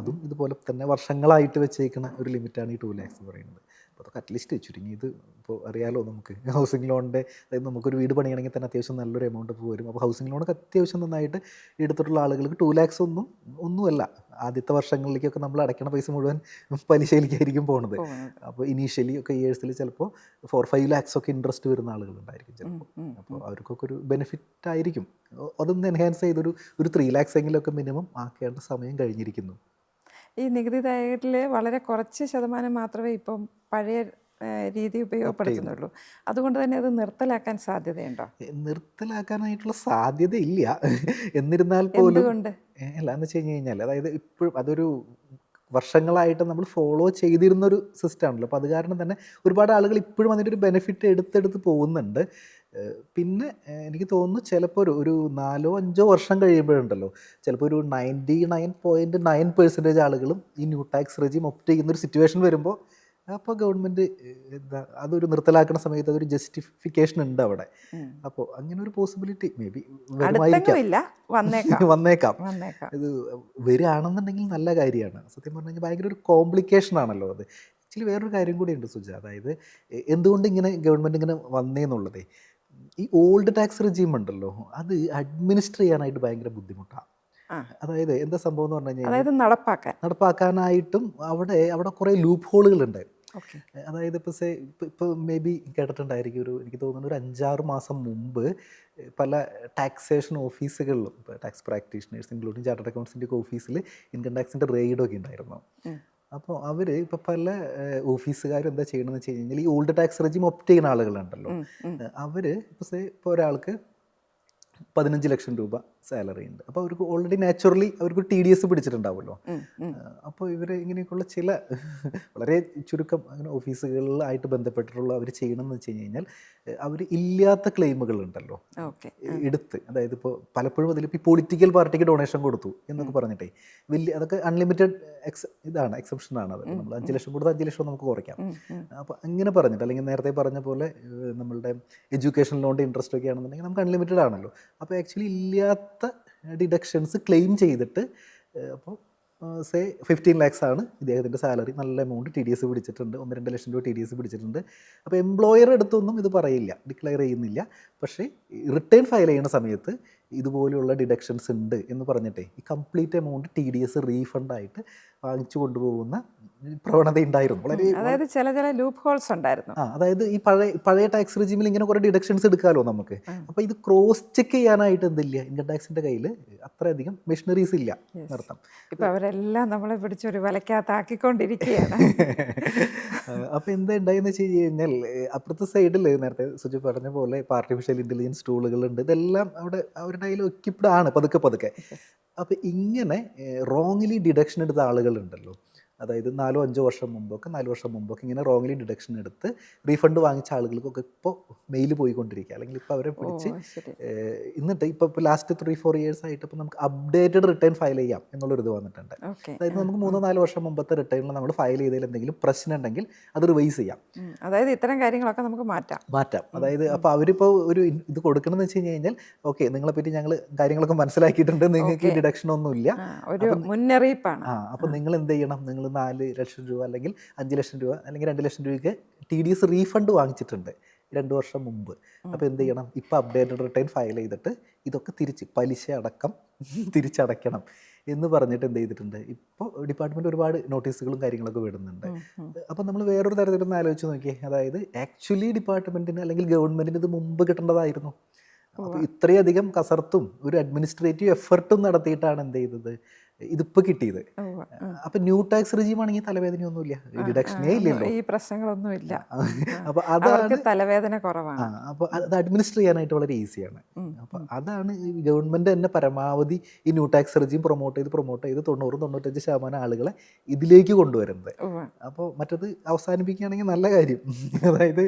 അതും ഇതുപോലെ തന്നെ വർഷങ്ങളായിട്ട് വെച്ചേക്കുന്ന ഒരു ലിമിറ്റാണ് ഈ 2 lakhs എന്ന് പറയുന്നത്. അപ്പോൾ അതൊക്കെ അറ്റ്ലീസ്റ്റ് ചുരുങ്ങിയത് ഇപ്പോൾ അറിയാലോ, നമുക്ക് ഹൗസിംഗ് ലോണിൻ്റെ, അതായത് നമുക്കൊരു വീട് പണിയണമെങ്കിൽ തന്നെ അത്യാവശ്യം നല്ലൊരു എമൗണ്ട് ഇപ്പോൾ വരും. അപ്പോൾ ഹൗസിംഗ് ലോണൊക്കെ അത്യാവശ്യം നന്നായിട്ട് എടുത്തിട്ടുള്ള ആളുകൾക്ക് 2 lakhs ഒന്നുമല്ല. ആദ്യത്തെ വർഷങ്ങളിലേക്കൊക്കെ നമ്മൾ അടയ്ക്കണ പൈസ മുഴുവൻ പലിശയിലേക്കായിരിക്കും പോകുന്നത്. അപ്പോൾ ഇനീഷ്യലി ഒക്കെ ഇയേഴ്സിൽ ചിലപ്പോൾ 4-5 lakhs ഒക്കെ ഇൻട്രസ്റ്റ് വരുന്ന ആളുകളുണ്ടായിരിക്കും ചിലപ്പോൾ. അപ്പോൾ അവർക്കൊക്കെ ഒരു ബെനിഫിറ്റ് ആയിരിക്കും. അതൊന്ന് എൻഹാൻസ് ചെയ്തൊരു 3 lakhs എങ്കിലുമൊക്കെ മിനിമം ആക്കേണ്ട സമയം കഴിഞ്ഞിരിക്കുന്നു. ഈ നികുതിദായകരിൽ വളരെ കുറച്ച് ശതമാനം മാത്രമേ ഇപ്പം പഴയ രീതി ഉപയോഗപ്പെടുത്തുന്നുള്ളൂ. അതുകൊണ്ട് തന്നെ അത് നിർത്തലാക്കാൻ സാധ്യതയുണ്ടോ? നിർത്തലാക്കാനായിട്ടുള്ള സാധ്യതയില്ല. എന്നിരുന്നാൽ പോലും എന്തുകൊണ്ട്? അല്ല, എന്ന് വെച്ച് കഴിഞ്ഞാൽ അതായത് ഇപ്പോഴും അതൊരു വർഷങ്ങളായിട്ട് നമ്മൾ ഫോളോ ചെയ്തിരുന്നൊരു സിസ്റ്റം ആണല്ലോ. അപ്പോൾ അത് കാരണം തന്നെ ഒരുപാട് ആളുകൾ ഇപ്പോഴും അതിൻ്റെ ഒരു ബെനിഫിറ്റ് എടുത്തെടുത്ത് പോകുന്നുണ്ട്. പിന്നെ എനിക്ക് തോന്നുന്നു ചിലപ്പോൾ ഒരു 4-5 വർഷം കഴിയുമ്പോഴുണ്ടല്ലോ, ചിലപ്പോൾ ഒരു 99.9% ആളുകളും ഈ ന്യൂ ടാക്സ് റെജീം ഒപ്റ്റ് ചെയ്യുന്നൊരു സിറ്റുവേഷൻ വരുമ്പോൾ, അപ്പോൾ ഗവൺമെൻറ് അതൊരു നിർത്തലാക്കുന്ന സമയത്ത് അതൊരു ജസ്റ്റിഫിക്കേഷൻ ഉണ്ട് അവിടെ. അപ്പോൾ അങ്ങനെ ഒരു പോസിബിലിറ്റി മേ ബി വന്നേക്കാം. ഇത് വരികയാണെന്നുണ്ടെങ്കിൽ നല്ല കാര്യമാണ്. സത്യം പറഞ്ഞു കഴിഞ്ഞാൽ ഭയങ്കര ഒരു കോംപ്ലിക്കേഷൻ ആണല്ലോ അത്. ആക്ച്വലി വേറൊരു കാര്യം കൂടിയുണ്ട് സുജ, അതായത് എന്തുകൊണ്ട് ഇങ്ങനെ ഗവൺമെൻറ് ഇങ്ങനെ വന്നേന്നുള്ളത്. ഈ ഓൾഡ് ടാക്സ് റെജീം ഉണ്ടല്ലോ, അത് അഡ്മിനിസ്റ്റർ ചെയ്യാനായിട്ട് ഭയങ്കര ബുദ്ധിമുട്ടാണ്. അതായത് എന്താ സംഭവം എന്ന് പറഞ്ഞു കഴിഞ്ഞാൽ, നടപ്പാക്കാനായിട്ടും അവിടെ കുറേ ലൂപ്പ് ഹോളുകളുണ്ട്. അതായത് ഇപ്പോൾ മേ ബി കേട്ടിട്ടുണ്ടായിരിക്കും, എനിക്ക് തോന്നുന്നു ഒരു 5-6 മാസം മുമ്പ് പല ടാക്സേഷൻ ഓഫീസുകളിലും, ഇപ്പോൾ ടാക്സ് പ്രാക്ടീഷണേഴ്സ് ഇൻക്ലൂഡിങ് ചാർട്ടേഡ് അക്കൗണ്ട്സിൻ്റെ ഒക്കെ ഓഫീസിൽ ഇൻകം ടാക്സിൻ്റെ റെയ്ഡൊക്കെ ഉണ്ടായിരുന്നു. അപ്പോൾ അവർ ഇപ്പോൾ പല ഓഫീസുകാരും എന്താ ചെയ്യണമെന്ന് വെച്ച് കഴിഞ്ഞാൽ, ഈ ഓൾഡ് ടാക്സ് റെജീം ഒപ്റ്റ് ചെയ്യുന്ന ആളുകളുണ്ടല്ലോ, അവർ ഇപ്പോൾ ഒരാൾക്ക് 15 ലക്ഷം രൂപ സാലറി ഉണ്ട്. അപ്പോൾ അവർക്ക് ഓൾറെഡി നാച്ചുറലി അവർക്ക് TDS പിടിച്ചിട്ടുണ്ടാവുമല്ലോ. അപ്പോൾ ഇവർ ഇങ്ങനെയൊക്കെയുള്ള ചില വളരെ ചുരുക്കം അങ്ങനെ ഓഫീസുകളിലായിട്ട് ബന്ധപ്പെട്ടിട്ടുള്ള അവർ ചെയ്യണമെന്ന് വെച്ച് കഴിഞ്ഞാൽ, അവർ ഇല്ലാത്ത ക്ലെയിമുകളുണ്ടല്ലോ എടുത്ത്, അതായത് ഇപ്പോൾ പലപ്പോഴും അതിലിപ്പോൾ ഈ പൊളിറ്റിക്കൽ പാർട്ടിക്ക് ഡൊണേഷൻ കൊടുത്തു എന്നൊക്കെ പറഞ്ഞിട്ടേ അതൊക്കെ അൺലിമിറ്റഡ് എക്സെപ്ഷനാണ്. അത് നമ്മൾ 5 ലക്ഷം കൊടുത്താൽ 5 ലക്ഷം നമുക്ക് കുറയ്ക്കാം. അപ്പോൾ അങ്ങനെ പറഞ്ഞിട്ട്, അല്ലെങ്കിൽ നേരത്തെ പറഞ്ഞ പോലെ നമ്മളുടെ എഡ്യൂക്കേഷൻ ലോണിൻ്റെ ഇൻട്രസ്റ്റ് ഒക്കെ ആണെന്നുണ്ടെങ്കിൽ നമുക്ക് അൺലിമിറ്റഡ് ആണല്ലോ. അപ്പോൾ ആക്ച്വലി ഇല്ലാത്ത ഡിഡക്ഷൻസ് ക്ലെയിം ചെയ്തിട്ട്, അപ്പോൾ 15 lakhs ആണ് ഇദ്ദേഹത്തിൻ്റെ സാലറി, നല്ല എമൗണ്ട് TDS പിടിച്ചിട്ടുണ്ട്, 1-2 ലക്ഷം രൂപ TDS പിടിച്ചിട്ടുണ്ട്. അപ്പോൾ എംപ്ലോയർ അടുത്തൊന്നും ഇത് പറയില്ല, ഡിക്ലെയർ ചെയ്യുന്നില്ല. പക്ഷേ റിട്ടേൺ ഫയൽ ചെയ്യുന്ന സമയത്ത് ഇതുപോലെയുള്ള ഡിഡക്ഷൻസ് ഉണ്ട് എന്ന് പറഞ്ഞിട്ടേ ഈ കംപ്ലീറ്റ് എമൗണ്ട് TDS റീഫണ്ടായിട്ട് വാങ്ങിച്ചു കൊണ്ടുപോകുന്ന പ്രവണത ഉണ്ടായിരുന്നു. വളരെ അതായത് ചില ലൂപ്പ് ഹോൾസ് ഉണ്ടായിരുന്നു. അതായത് ഈ പഴയ ടാക്സ് റെജിമിൽ ഇങ്ങനെ കുറേ ഡിഡക്ഷൻസ് എടുക്കാമല്ലോ നമുക്ക്. അപ്പോൾ ഇത് ക്രോസ് ചെക്ക് ചെയ്യാനായിട്ട് എന്തില്ല, ഇൻകം ടാക്സിൻ്റെ കയ്യിൽ അത്രയധികം മെഷീനറീസ് ഇല്ല എന്നർത്ഥം. ഇപ്പം അവരെല്ലാം നമ്മളെ പിടിച്ചൊരു വലക്കകത്താക്കിക്കൊണ്ടിരിക്കുകയാണ്. അപ്പോൾ എന്താ ഉണ്ടായെന്ന് വെച്ച് കഴിഞ്ഞാൽ അപ്പുറത്തെ സൈഡിൽ നേരത്തെ സുജി പറഞ്ഞ പോലെ ഇപ്പോൾ ആർട്ടിഫിഷ്യൽ ഇൻ്റലിജൻസ് ടൂളുകളുണ്ട്. ഇതെല്ലാം അവരുടെ കയ്യിൽ എക്യുപ്ഡ് ആണ് പതുക്കെ. അപ്പോൾ ഇങ്ങനെ റോങ്ലി ഡിഡക്ഷൻ എടുത്ത ആളുകളുണ്ടല്ലോ, അതായത് 4-5 വർഷം മുമ്പൊക്കെ 4 വർഷം മുമ്പൊക്കെ ഇങ്ങനെ റോങ്ലി ഡിഡക്ഷൻ എടുത്ത് റീഫണ്ട് വാങ്ങിച്ച ആളുകൾക്കൊക്കെ ഇപ്പോൾ മെയിൽ പോയിക്കൊണ്ടിരിക്കുക. അല്ലെങ്കിൽ ഇപ്പോൾ അവരെ പിടിച്ച് എന്നിട്ട് ഇപ്പോൾ ലാസ്റ്റ് 3-4 ഇയേഴ്സ് ആയിട്ട് ഇപ്പോൾ നമുക്ക് അപ്ഡേറ്റഡ് റിട്ടേൺ ഫയൽ ചെയ്യാം എന്നുള്ളൊരു ഇത് വന്നിട്ടുണ്ട്. അതായത് നമുക്ക് 3-4 വർഷം മുമ്പത്തെ റിട്ടേണിൽ നമ്മൾ ഫയൽ ചെയ്തതിൽ എന്തെങ്കിലും പ്രശ്നം ഉണ്ടെങ്കിൽ അത് റിവൈസ് ചെയ്യാം. അതായത് ഇത്തരം കാര്യങ്ങളൊക്കെ നമുക്ക് മാറ്റാം. അതായത് അപ്പോൾ അവരിപ്പോൾ ഒരു ഇത് കൊടുക്കണമെന്ന് വെച്ച് കഴിഞ്ഞാൽ ഓക്കെ, നിങ്ങളെപ്പറ്റി ഞങ്ങൾ കാര്യങ്ങളൊക്കെ മനസ്സിലാക്കിയിട്ടുണ്ട്, നിങ്ങൾക്ക് ഡിഡക്ഷൻ ഒന്നുമില്ല, ഒരു മുന്നറിയിപ്പാണ്. അപ്പോൾ നിങ്ങൾ എന്ത് ചെയ്യണം, നിങ്ങൾ 4 ലക്ഷം രൂപ അല്ലെങ്കിൽ 5 ലക്ഷം രൂപ അല്ലെങ്കിൽ 2 ലക്ഷം രൂപയ്ക്ക് TDS റീഫണ്ട് വാങ്ങിച്ചിട്ടുണ്ട് 2 വർഷം മുമ്പ്. അപ്പോൾ എന്ത് ചെയ്യണം, ഇപ്പോൾ അപ്ഡേറ്റഡ് റിട്ടേൺ ഫയൽ ചെയ്തിട്ട് ഇതൊക്കെ പലിശ അടക്കം തിരിച്ചടയ്ക്കണം എന്ന് പറഞ്ഞിട്ട് എന്ത് ചെയ്തിട്ടുണ്ട്. ഇപ്പോൾ ഡിപ്പാർട്ട്മെൻറ്റ് ഒരുപാട് നോട്ടീസുകളും കാര്യങ്ങളൊക്കെ വിടുന്നുണ്ട്. അപ്പോൾ നമ്മൾ വേറൊരു തരത്തിലൊന്ന് ആലോചിച്ച് നോക്കിയേ, അതായത് ആക്ച്വലി ഡിപ്പാർട്ട്മെൻറ്റിന് അല്ലെങ്കിൽ ഗവൺമെൻറ്റിന് ഇത് മുമ്പ് കിട്ടേണ്ടതായിരുന്നു. അപ്പോൾ ഇത്രയധികം കസർത്തും ഒരു അഡ്മിനിസ്ട്രേറ്റീവ് എഫർട്ടും നടത്തിയിട്ടാണ് എന്ത് ചെയ്തത്, ഇതിപ്പോൾ കിട്ടിയത്. അപ്പം ന്യൂ ടാക്സ് റെജീം ആണെങ്കിൽ തലവേദനയൊന്നുമില്ല, ഡിഡക്ഷനേ ഇല്ലല്ലോ, ഈ പ്രശ്നങ്ങളൊന്നുമില്ല. അപ്പോൾ അതാണ് തലവേദന കുറവാണ്. അപ്പോൾ അത് അഡ്മിനിസ്റ്റർ ചെയ്യാനായിട്ട് വളരെ ഈസിയാണ്. അപ്പോൾ അതാണ് ഈ ഗവൺമെൻറ് തന്നെ പരമാവധി ഈ ന്യൂ ടാക്സ് റെജീം പ്രൊമോട്ട് ചെയ്ത് 90-95% ആളുകളെ ഇതിലേക്ക് കൊണ്ടുവരുന്നത്. അപ്പോൾ മറ്റത് അവസാനിപ്പിക്കുകയാണെങ്കിൽ നല്ല കാര്യം. അതായത്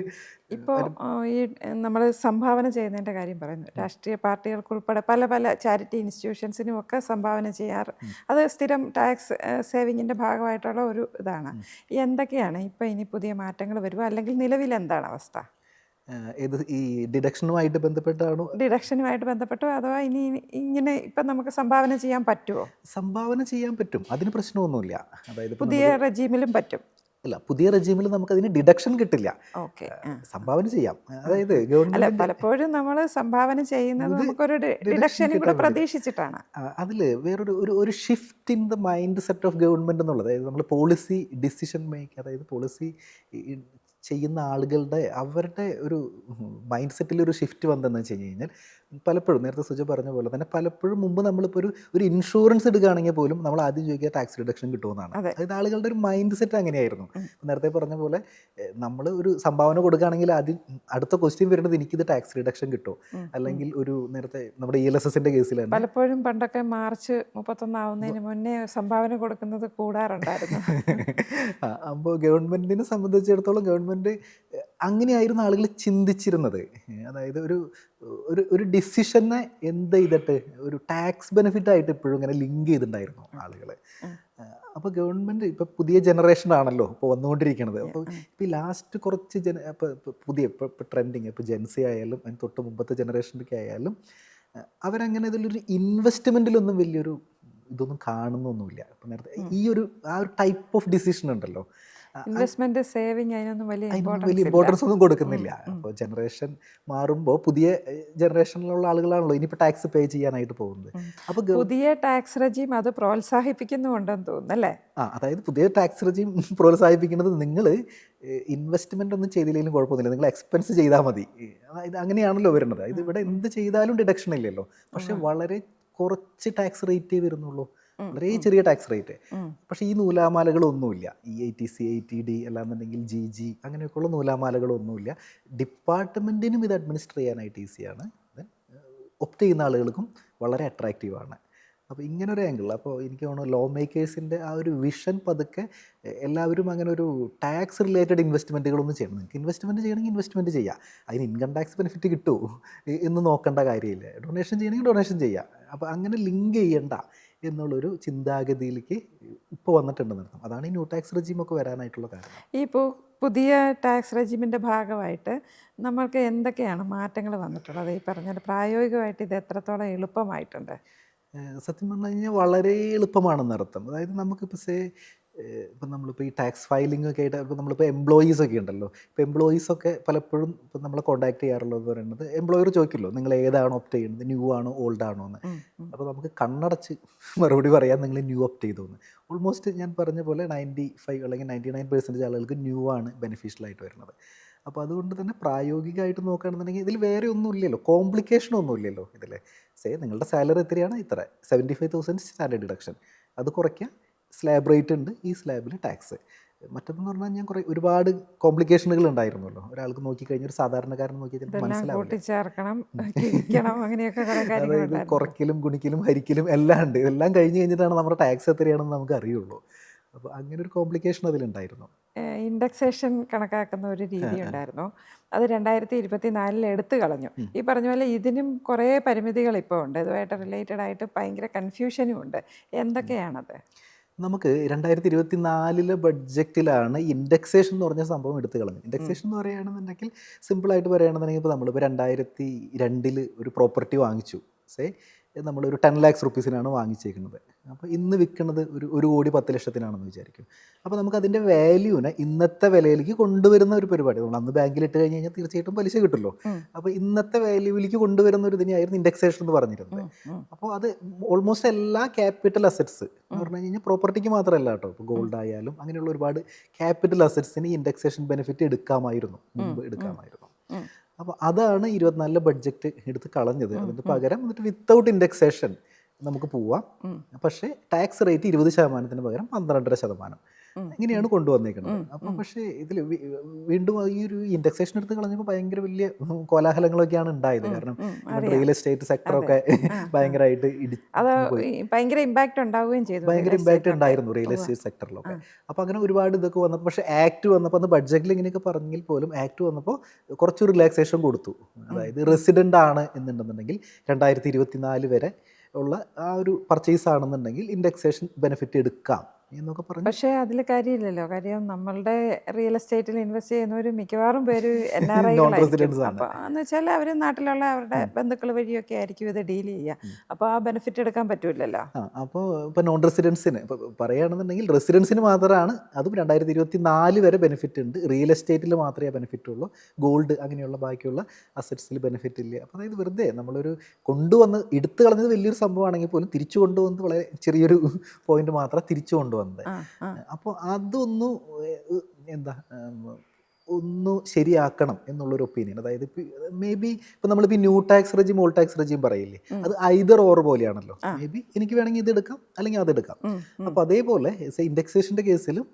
ഇപ്പോൾ ഈ നമ്മൾ സംഭാവന ചെയ്യുന്നതിൻ്റെ കാര്യം പറയുന്നു. രാഷ്ട്രീയ പാർട്ടികൾക്കുൾപ്പെടെ പല ചാരിറ്റി ഇൻസ്റ്റിറ്റ്യൂഷൻസിനും ഒക്കെ സംഭാവന ചെയ്യാറ്, അത് സ്ഥിരം ടാക്സ് സേവിങ്ങിൻ്റെ ഭാഗമായിട്ടുള്ള ഒരു ഇതാണ്. എന്തൊക്കെയാണ് ഇപ്പോൾ ഇനി പുതിയ മാറ്റങ്ങൾ വരുമോ, അല്ലെങ്കിൽ നിലവിൽ എന്താണ് അവസ്ഥ? ഇത് ഈ ഡിഡക്ഷനുമായിട്ട് ബന്ധപ്പെട്ടാണോ? ഡിഡക്ഷനുമായിട്ട് ബന്ധപ്പെട്ടോ, അഥവാ ഇനി ഇങ്ങനെ ഇപ്പം നമുക്ക് സംഭാവന ചെയ്യാൻ പറ്റുമോ? സംഭാവന ചെയ്യാൻ പറ്റും, അതിന് പ്രശ്നമൊന്നുമില്ല. അതായത് പുതിയ റെജീമിലും പറ്റും. അല്ല, പുതിയ റെജീമിൽ നമുക്കതിന് ഡിഡക്ഷൻ കിട്ടില്ല, സംഭാവന ചെയ്യാം. അതായത് ഗവൺമെന്റ് പലപ്പോഴും നമ്മൾ സംഭാവന ചെയ്യുന്നത് നമുക്കൊരു ഡിഡക്ഷനും കൂടെ പ്രതീക്ഷിച്ചിട്ടാണ്. അതിൽ വേറൊരു shift in the mind set of government എന്നുള്ളത്, അതായത് നമ്മൾ പോളിസി ഡിസിഷൻ മേക്കിംഗ്, അതായത് പോളിസി ചെയ്യുന്ന ആളുകളുടെ അവരുടെ ഒരു മൈൻഡ് സെറ്റിൽ ഒരു ഷിഫ്റ്റ് വന്നതെന്ന് വെച്ച് കഴിഞ്ഞാൽ, പലപ്പോഴും നേരത്തെ സുജ പറഞ്ഞ പോലെ തന്നെ പലപ്പോഴും മുമ്പ് നമ്മളിപ്പോൾ ഒരു ഇൻഷുറൻസ് എടുക്കുകയാണെങ്കിൽ പോലും നമ്മൾ ആദ്യം ചോദിക്കുക ടാക്സ് റിഡക്ഷൻ കിട്ടുമെന്നാണ്. അതായത് ആളുകളുടെ ഒരു മൈൻഡ് സെറ്റ് അങ്ങനെയായിരുന്നു. നേരത്തെ പറഞ്ഞ പോലെ നമ്മൾ ഒരു സംഭാവന കൊടുക്കുകയാണെങ്കിൽ ആദ്യം അടുത്ത ക്വസ്റ്റ്യൻ വരുന്നത് എനിക്കിത് ടാക്സ് റിഡക്ഷൻ കിട്ടുമോ, അല്ലെങ്കിൽ ഒരു നേരത്തെ നമ്മുടെ ELSSൻ്റെ കേസിലാണ് പലപ്പോഴും പണ്ടൊക്കെ മാർച്ച് 31 ആവുന്നതിന് മുന്നേ സംഭാവന കൊടുക്കുന്നത് കൂടാറുണ്ടായിരുന്നു. അപ്പോൾ ഗവൺമെൻറ്റിനെ സംബന്ധിച്ചിടത്തോളം ഗവൺമെൻറ് അങ്ങനെയായിരുന്നു ആളുകൾ ചിന്തിച്ചിരുന്നത്. അതായത് ഒരു ഡിസിഷനെ എന്ത് ചെയ്തിട്ട് ഒരു ടാക്സ് ബെനിഫിറ്റ് ആയിട്ട് ഇപ്പോഴും ഇങ്ങനെ ലിങ്ക് ചെയ്തിട്ടുണ്ടായിരുന്നു ആളുകൾ. അപ്പോൾ ഗവൺമെൻറ് ഇപ്പോൾ പുതിയ ജനറേഷനാണല്ലോ ഇപ്പോൾ വന്നുകൊണ്ടിരിക്കുന്നത്. അപ്പോൾ ഇപ്പോൾ ഈ ലാസ്റ്റ് കുറച്ച് പുതിയ ഇപ്പോൾ ട്രെൻഡിങ് ഇപ്പോൾ ജെൻസി ആയാലും അതിന് തൊട്ട് മുമ്പത്തെ ജനറേഷനൊക്കെ ആയാലും അവരങ്ങനെ ഇതിലൊരു ഇൻവെസ്റ്റ്മെൻറ്റിലൊന്നും വലിയൊരു ഇതൊന്നും കാണുന്നൊന്നുമില്ല. ഇപ്പോൾ നേരത്തെ ആ ഒരു ടൈപ്പ് ഓഫ് ഡിസിഷൻ ഉണ്ടല്ലോ, ഇൻവെസ്റ്റ്മെന്റ് സേവിങ് അതിനൊന്നും വലിയ ഇമ്പോർട്ടൻസ് ഒന്നും കൊടുക്കുന്നില്ല. അപ്പോൾ ജനറേഷൻ മാറുമ്പോൾ പുതിയ ജനറേഷനിലുള്ള ആളുകളാണല്ലോ ഇനിയിപ്പോൾ ടാക്സ് പേ ചെയ്യാനായിട്ട് പോകുന്നത്. അപ്പോൾ പുതിയ ടാക്സ് റെജീം അത് പ്രോത്സാഹിപ്പിക്കുന്നുണ്ടെന്ന് തോന്നുന്നു അല്ലേ? അതായത് പുതിയ ടാക്സ് റെജീം പ്രോത്സാഹിപ്പിക്കുന്നത് നിങ്ങൾ ഇൻവെസ്റ്റ്മെൻ്റ് ഒന്നും ചെയ്തില്ലെങ്കിലും കുഴപ്പമൊന്നുമില്ല, നിങ്ങൾ എക്സ്പെൻസ് ചെയ്താൽ മതി, അതായത് അങ്ങനെയാണല്ലോ വരുന്നത്. അതായത് ഇവിടെ എന്ത് ചെയ്താലും ഡിഡക്ഷൻ ഇല്ലല്ലോ, പക്ഷെ വളരെ കുറച്ച് ടാക്സ് റേറ്റേ വരുന്നുള്ളൂ, വളരെ ചെറിയ ടാക്സ് റേറ്റ്. പക്ഷേ ഈ നൂലാമാലകളൊന്നുമില്ല, ഈ ATC ATD അല്ലാന്നുണ്ടെങ്കിൽ GG അങ്ങനെയൊക്കെയുള്ള നൂലാമാലകളൊന്നുമില്ല. ഡിപ്പാർട്ട്മെൻറ്റിനും ഇത് അഡ്മിനിസ്റ്റർ ചെയ്യാനായിട്ട് ഈസിയാണ്, ഒപ്റ്റ് ചെയ്യുന്ന ആളുകൾക്കും വളരെ അട്രാക്റ്റീവാണ്. അപ്പോൾ ഇങ്ങനൊരു ആംഗിൾ, അപ്പോൾ എനിക്ക് തോന്നുന്നു ലോ മേക്കേഴ്സിൻ്റെ ആ ഒരു വിഷൻ പതുക്കെ എല്ലാവരും അങ്ങനെ ഒരു ടാക്സ് റിലേറ്റഡ് ഇൻവെസ്റ്റ്മെൻറ്റുകളൊന്നും ചെയ്യണം. നിങ്ങൾക്ക് ഇൻവെസ്റ്റ്മെൻറ്റ് ചെയ്യണമെങ്കിൽ ഇൻവെസ്റ്റ്മെൻറ്റ് ചെയ്യുക, അതിന് ഇൻകം ടാക്സ് ബെനിഫിറ്റ് കിട്ടുമോ എന്ന് നോക്കേണ്ട കാര്യമില്ല, ഡൊണേഷൻ ചെയ്യണമെങ്കിൽ ഡൊണേഷൻ ചെയ്യുക. അപ്പോൾ അങ്ങനെ ലിങ്ക് ചെയ്യണ്ട എന്നുള്ളൊരു ചിന്താഗതിയിലേക്ക് ഇപ്പോൾ വന്നിട്ടുണ്ടെന്ന്. അതാണ് ഈ ന്യൂ ടാക്സ് റെജീമൊക്കെ വരാനായിട്ടുള്ള കാരണം. ഈ പുതിയ ടാക്സ് റെജീമിൻ്റെ ഭാഗമായിട്ട് നമ്മൾക്ക് എന്തൊക്കെയാണ് മാറ്റങ്ങൾ വന്നിട്ടുള്ളത്? ഈ പറഞ്ഞാൽ പ്രായോഗികമായിട്ട് ഇത് എത്രത്തോളം എളുപ്പമായിട്ടുണ്ട്? സത്യം പറഞ്ഞു കഴിഞ്ഞാൽ വളരെ എളുപ്പമാണെന്നർത്ഥം. അതായത് നമുക്കിപ്പോൾ ഇപ്പം നമ്മളിപ്പോൾ ഈ ടാക്സ് ഫയലിംഗ് ഒക്കെ ആയിട്ട് ഇപ്പോൾ നമ്മളിപ്പോൾ എംപ്ലോയീസ് ഒക്കെ ഉണ്ടല്ലോ, ഇപ്പോൾ എംപ്ലോയീസൊക്കെ പലപ്പോഴും ഇപ്പം നമ്മളെ കോൺടാക്ട് ചെയ്യാറുള്ളത് എന്ന് പറയുന്നത് എംപ്ലോയർ ചോദിക്കുമല്ലോ നിങ്ങൾ ഏതാണ് ഓപ്റ്റ് ചെയ്യുന്നത്, ന്യൂ ആണോ ഓൾഡ് ആണോ എന്ന്. അപ്പോൾ നമുക്ക് കണ്ണടച്ച് മറുപടി പറയാൻ നിങ്ങൾ ന്യൂ ഓപ്റ്റ് ചെയ്തോന്ന്. ഓൾമോസ്റ്റ് ഞാൻ പറഞ്ഞ പോലെ 95 അല്ലെങ്കിൽ 99% ആളുകൾക്ക് ന്യൂ ആണ് ബെനിഫിഷ്യൽ ആയിട്ട് വരുന്നത്. അപ്പോൾ അതുകൊണ്ട് തന്നെ പ്രായോഗികമായിട്ട് നോക്കുകയാണെന്നുണ്ടെങ്കിൽ ഇതിൽ വേറെ ഒന്നും ഇല്ലല്ലോ, കോംപ്ലിക്കേഷൻ ഒന്നും ഇല്ലല്ലോ ഇതിൽ. നിങ്ങളുടെ സാലറി എത്രയാണ്, ഇത്ര 75,000 സ്റ്റാൻഡേർഡ് ഡിഡക്ഷൻ, അത് കുറയ്ക്കുക, സ്ലാബ് റേറ്റ് ഉണ്ട്, ഈ സ്ലാബിൽ ടാക്സ്. മറ്റെന്ന് പറഞ്ഞാൽ ഞാൻ ഒരുപാട് കോംപ്ലിക്കേഷനുകൾ ഉണ്ടായിരുന്നല്ലോ. ഒരാൾക്ക് നോക്കിക്കഴിഞ്ഞാൽ ഒരു സാധാരണക്കാരൻ നോക്കി മനസ്സിലാവില്ല. കൂട്ടിച്ചേർക്കണം, കിഴിക്കണം, അങ്ങനെയൊക്കെ കുറേ അതായത് കാര്യങ്ങളുണ്ടായിരുന്നു. കുറയ്ക്കലും ഗുണിക്കലും ഹരിക്കലും എല്ലാം ഉണ്ട്. എല്ലാം കഴിഞ്ഞ് കഴിഞ്ഞിട്ടാണ് നമ്മുടെ ടാക്സ് എത്രയാണെന്ന് നമുക്ക് അറിയുള്ളൂ. അപ്പോൾ അങ്ങനെ ഒരു കോംപ്ലിക്കേഷൻ അതിലുണ്ടായിരുന്നു. ഇൻഡെക്സേഷൻ കണക്കാക്കുന്ന ഒരു രീതി ഉണ്ടായിരുന്നു, അത് 2024 എടുത്തു കളഞ്ഞു. ഈ പറഞ്ഞ പോലെ ഇതിനും കുറേ പരിമിതികൾ ഇപ്പോൾ ഉണ്ട്, ഇതുമായിട്ട് റിലേറ്റഡ് ആയിട്ട് ഭയങ്കര കൺഫ്യൂഷനും ഉണ്ട്. എന്തൊക്കെയാണത്? നമുക്ക് 2024 ബഡ്ജറ്റിലാണ് ഇൻഡെക്സേഷൻ എന്ന് പറഞ്ഞ സംഭവം എടുത്തു കളഞ്ഞത്. ഇൻഡെക്സേഷൻ എന്ന് പറയുകയാണെന്നുണ്ടെങ്കിൽ സിമ്പിളായിട്ട് പറയുകയാണെന്നുണ്ടെങ്കിൽ ഇപ്പോൾ നമ്മളിപ്പോൾ 2002 ഒരു പ്രോപ്പർട്ടി വാങ്ങിച്ചു, നമ്മളൊരു 10 lakhs റുപ്പീസിനാണ് വാങ്ങിച്ചേക്കുന്നത്. അപ്പോൾ ഇന്ന് വിൽക്കുന്നത് ഒരു 1,10,00,000 വിചാരിക്കും. അപ്പോൾ നമുക്ക് അതിൻ്റെ വാല്യൂനെ ഇന്നത്തെ വിലയിലേക്ക് കൊണ്ടുവരുന്ന ഒരു പരിപാടി, നമ്മൾ അന്ന് ബാങ്കിൽ ഇട്ട് കഴിഞ്ഞ് കഴിഞ്ഞാൽ തീർച്ചയായിട്ടും പലിശ കിട്ടുമല്ലോ. അപ്പോൾ ഇന്നത്തെ വാല്യൂവിലേക്ക് കൊണ്ടുവരുന്ന ഒരു ഇതിനെയായിരുന്നു ഇൻഡെക്സേഷൻ എന്ന് പറഞ്ഞിരുന്നത്. അപ്പോൾ അത് ഓൾമോസ്റ്റ് എല്ലാ ക്യാപിറ്റൽ അസറ്റ്സ് എന്ന് പറഞ്ഞു കഴിഞ്ഞാൽ പ്രോപ്പർട്ടിക്ക് മാത്രമല്ല കേട്ടോ, ഇപ്പോൾ ഗോൾഡ് ആയാലും അങ്ങനെയുള്ള ഒരുപാട് ക്യാപിറ്റൽ അസറ്റ്സിന് ഇൻഡെക്സേഷൻ ബെനിഫിറ്റ് എടുക്കാമായിരുന്നു, മുമ്പ് എടുക്കാമായിരുന്നു. അപ്പോൾ അതാണ് 24 ബഡ്ജറ്റ് എടുത്ത് കളഞ്ഞത്. അതിന് പകരം എന്നിട്ട് വിത്തൗട്ട് ഇൻഡെക്സേഷൻ നമുക്ക് പോവാം, പക്ഷേ ടാക്സ് റേറ്റ് 20% പകരം 12.5%. ഇങ്ങനെയാണ് കൊണ്ടുവന്നേക്കുന്നത്. അപ്പോൾ പക്ഷേ ഇതിൽ വീണ്ടും ഈ ഒരു ഇൻഡെക്സേഷൻ എടുത്ത് കളഞ്ഞപ്പോൾ ഭയങ്കര വലിയ കോലാഹലങ്ങളൊക്കെയാണ് ഉണ്ടായത്. കാരണം റിയൽ എസ്റ്റേറ്റ് സെക്ടറൊക്കെ ഭയങ്കരമായിട്ട് ഭയങ്കര ഇമ്പാക്റ്റ് ഉണ്ടാവുകയും ചെയ്തു, ഭയങ്കര ഇമ്പാക്റ്റ് ഉണ്ടായിരുന്നു റിയൽ എസ്റ്റേറ്റ് സെക്ടറിലൊക്കെ. അപ്പോൾ അങ്ങനെ ഒരുപാട് ഇതൊക്കെ വന്നപ്പോൾ, പക്ഷേ ആക്ട് വന്നപ്പോൾ, അന്ന് ബഡ്ജറ്റിൽ ഇങ്ങനെയൊക്കെ പറഞ്ഞെങ്കിൽ പോലും ആക്ട് വന്നപ്പോൾ കുറച്ച് റിലാക്സേഷൻ കൊടുത്തു. അതായത് റെസിഡൻ്റ് ആണ് എന്നുണ്ടെന്നുണ്ടെങ്കിൽ 2024 വരെ ഉള്ള ആ ഒരു പർച്ചേസ് ആണെന്നുണ്ടെങ്കിൽ ഇൻഡെക്സേഷൻ ബെനിഫിറ്റ് എടുക്കാം എന്നൊക്കെ പറഞ്ഞു. പക്ഷേ അതിൽ കാര്യമില്ലല്ലോ. കാര്യം നമ്മളുടെ റിയൽ എസ്റ്റേറ്റിൽ ഇൻവെസ്റ്റ് ചെയ്യുന്നവർ മിക്കവാറും പേര് NRIകളായിരിക്കും. അപ്പോൾ എന്ന് വെച്ചാൽ അവർ നാട്ടിലുള്ള അവരുടെ ബന്ധുക്കൾ വഴിയൊക്കെ ആയിരിക്കും ഇത് ഡീൽ ചെയ്യുക. അപ്പോൾ ആ ബെനിഫിറ്റ് എടുക്കാൻ പറ്റൂലല്ലോ. അപ്പോൾ ഇപ്പോൾ നോൺ റെസിഡൻസിന് ഇപ്പോൾ പറയുകയാണെന്നുണ്ടെങ്കിൽ റെസിഡൻസിന് മാത്രമാണ്, അതും 2024 വരെ ബെനിഫിറ്റ് ഉണ്ട്. റിയൽ എസ്റ്റേറ്റിൽ മാത്രമേ ബെനിഫിറ്റ് ഉള്ളൂ, ഗോൾഡ് അങ്ങനെയുള്ള ബാക്കിയുള്ള അസറ്റ്സിൽ ബെനിഫിറ്റ് ഇല്ല. അപ്പോൾ അതായത് വെറുതെ നമ്മളൊരു കൊണ്ടുവന്ന് എടുത്തു കളഞ്ഞത് വലിയൊരു സംഭവമാണെങ്കിൽ പോലും തിരിച്ചു കൊണ്ടുവന്നത് വളരെ ചെറിയൊരു പോയിന്റ് മാത്രം തിരിച്ചു കൊണ്ടുവന്നത്. അപ്പോൾ അതൊന്നു ഒന്ന് ശരിയാക്കണം എന്നുള്ളൊരു ഒപ്പീനിയൻ. അതായത് മേ ബി ഇപ്പം നമ്മളിപ്പോൾ new tax regime old tax regime പറയില്ലേ, അത് ഐദർ ഓർ പോലെയാണല്ലോ. മേ ബി എനിക്ക് വേണമെങ്കിൽ ഇത് എടുക്കാം അല്ലെങ്കിൽ അതെടുക്കാം. അപ്പോൾ അതേപോലെ ഇൻഡെക്സേഷൻ്റെ കേസിലും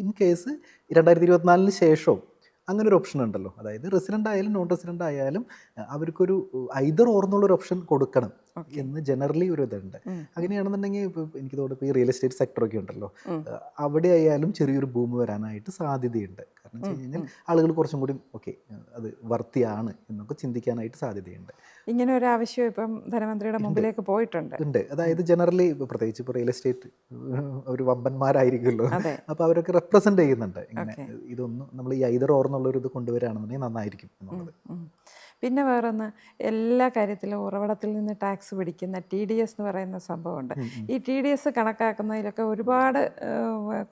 ഇൻ കേസ് 2024 ശേഷവും അങ്ങനെ ഒരു ഓപ്ഷൻ ഉണ്ടല്ലോ. അതായത് റെസിഡൻ്റ് ആയാലും നോൺ റെസിഡൻ്റ് ആയാലും അവർക്കൊരു ഐദർ ഓർ എന്നുള്ളൊരു ഓപ്ഷൻ കൊടുക്കണം എന്ന് ജനറലി ഒരു ഇതുണ്ട്. അങ്ങനെയാണെന്നുണ്ടെങ്കിൽ ഇപ്പോൾ എനിക്ക് തോന്നുന്നു ഇപ്പോൾ ഈ റിയൽ എസ്റ്റേറ്റ് സെക്ടറൊക്കെ ഉണ്ടല്ലോ, അവിടെ ആയാലും ചെറിയൊരു ബൂം വരാനായിട്ട് സാധ്യതയുണ്ട്. കാരണം വെച്ച് കഴിഞ്ഞാൽ ആളുകൾ കുറച്ചും കൂടി ഓക്കെ അത് വർത്തിയാണ് എന്നൊക്കെ ചിന്തിക്കാനായിട്ട് സാധ്യതയുണ്ട്. ഇങ്ങനെ ഒരു ആവശ്യം ഇപ്പം ധനമന്ത്രിയുടെ മുമ്പിലേക്ക് പോയിട്ടുണ്ട്. അതായത് ജനറലി പ്രത്യേകിച്ച് ഇപ്പോൾ റിയൽ എസ്റ്റേറ്റ് ഒരു വമ്പന്മാരായിരിക്കുമല്ലോ, അപ്പോൾ അവരൊക്കെ റെപ്രസെൻ്റ് ചെയ്യുന്നുണ്ട് ഇങ്ങനെ ഇതൊന്നും നമ്മൾ ഈ ഐദർ ഓർ എന്നുള്ളൊരു ഇത് കൊണ്ടുവരികയാണെന്നുണ്ടെങ്കിൽ നന്നായിരിക്കും എന്നുള്ളത്. പിന്നെ വേറൊന്ന്, എല്ലാ കാര്യത്തിലും ഉറവിടത്തിൽ നിന്ന് ടാക്സ് പിടിക്കുന്ന TDS എന്ന് പറയുന്ന സംഭവമുണ്ട്. ഈ TDS കണക്കാക്കുന്നതിലൊക്കെ ഒരുപാട്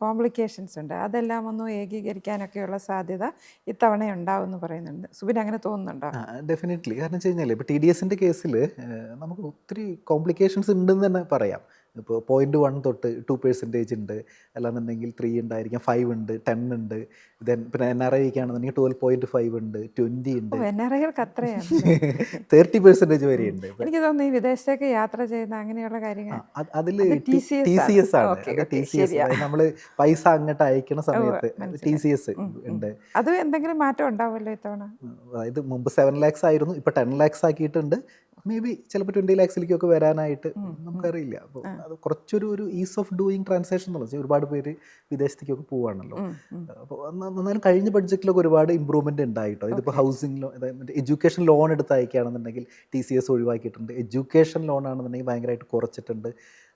കോംപ്ലിക്കേഷൻസ് ഉണ്ട്. അതെല്ലാം ഒന്ന് ഏകീകരിക്കാനൊക്കെയുള്ള സാധ്യത ഇത്തവണ ഉണ്ടാവും എന്ന് പറയുന്നുണ്ട്. സുബിൻ അങ്ങനെ തോന്നുന്നുണ്ടോ? ഡെഫിനറ്റ്ലി. കാരണം വെച്ച് കഴിഞ്ഞാൽ ഇപ്പോൾ TDSൻ്റെ കേസിൽ നമുക്ക് ഒത്തിരി കോംപ്ലിക്കേഷൻസ് ഉണ്ടെന്ന് തന്നെ പറയാം. ഇപ്പോൾ 0.1 തൊട്ട് 2% ഉണ്ട്, അല്ലാന്നുണ്ടെങ്കിൽ 3 ഉണ്ടായിരിക്കാം, 5 ഉണ്ട്, 10 ഉണ്ട്. ദെൻ പിന്നെ NRI ആണെന്നുണ്ടെങ്കിൽ 12.5 ഉണ്ട്, 20 ഉണ്ട്, NRIകൾക്ക് അത്രയാണ് 30% വരെ ഉണ്ട്. എനിക്ക് തോന്നുന്നു ഈ വിദേശത്തേക്ക് യാത്ര ചെയ്യുന്ന അങ്ങനെയുള്ള കാര്യങ്ങൾ അതിൽ TCS ആണ്. TCS നമ്മൾ പൈസ അങ്ങോട്ട് അയക്കുന്ന സമയത്ത് TCS ഉണ്ട്. അത് എന്തെങ്കിലും മാറ്റം ഉണ്ടാവുമല്ലോ ഇത്തവണ? അതായത് മുമ്പ് 7 lakhs ആയിരുന്നു, ഇപ്പോൾ 10 lakhs ആക്കിയിട്ടുണ്ട്. മേ ബി ചിലപ്പോൾ 20 lakhsലേക്കൊക്കെ വരാനായിട്ട് നമുക്കറിയില്ല. അപ്പോൾ അത് കുറച്ചൊരു ഈസ് ഓഫ് ഡൂയിങ് ട്രാൻസാക്ഷൻ എന്ന് വെച്ചാൽ ഒരുപാട് പേര് വിദേശത്തേക്കൊക്കെ പോവാണല്ലോ. അപ്പോൾ എന്നാലും കഴിഞ്ഞ ബഡ്ജറ്റിലൊക്കെ ഒരുപാട് ഇമ്പ്രൂവ്മെൻറ്റ് ഉണ്ടായിട്ടോ. ഇതിപ്പോൾ ഹൗസിംഗ് ലോൺ, അതായത് എഡ്യൂക്കേഷൻ ലോൺ എടുത്ത് അയക്കുകയാണെന്നുണ്ടെങ്കിൽ TCS ഒഴിവാക്കിയിട്ടുണ്ട്. എഡ്യൂക്കേഷൻ ലോൺ ആണെന്നുണ്ടെങ്കിൽ ഭയങ്കരമായിട്ട് കുറച്ചിട്ടുണ്ട്.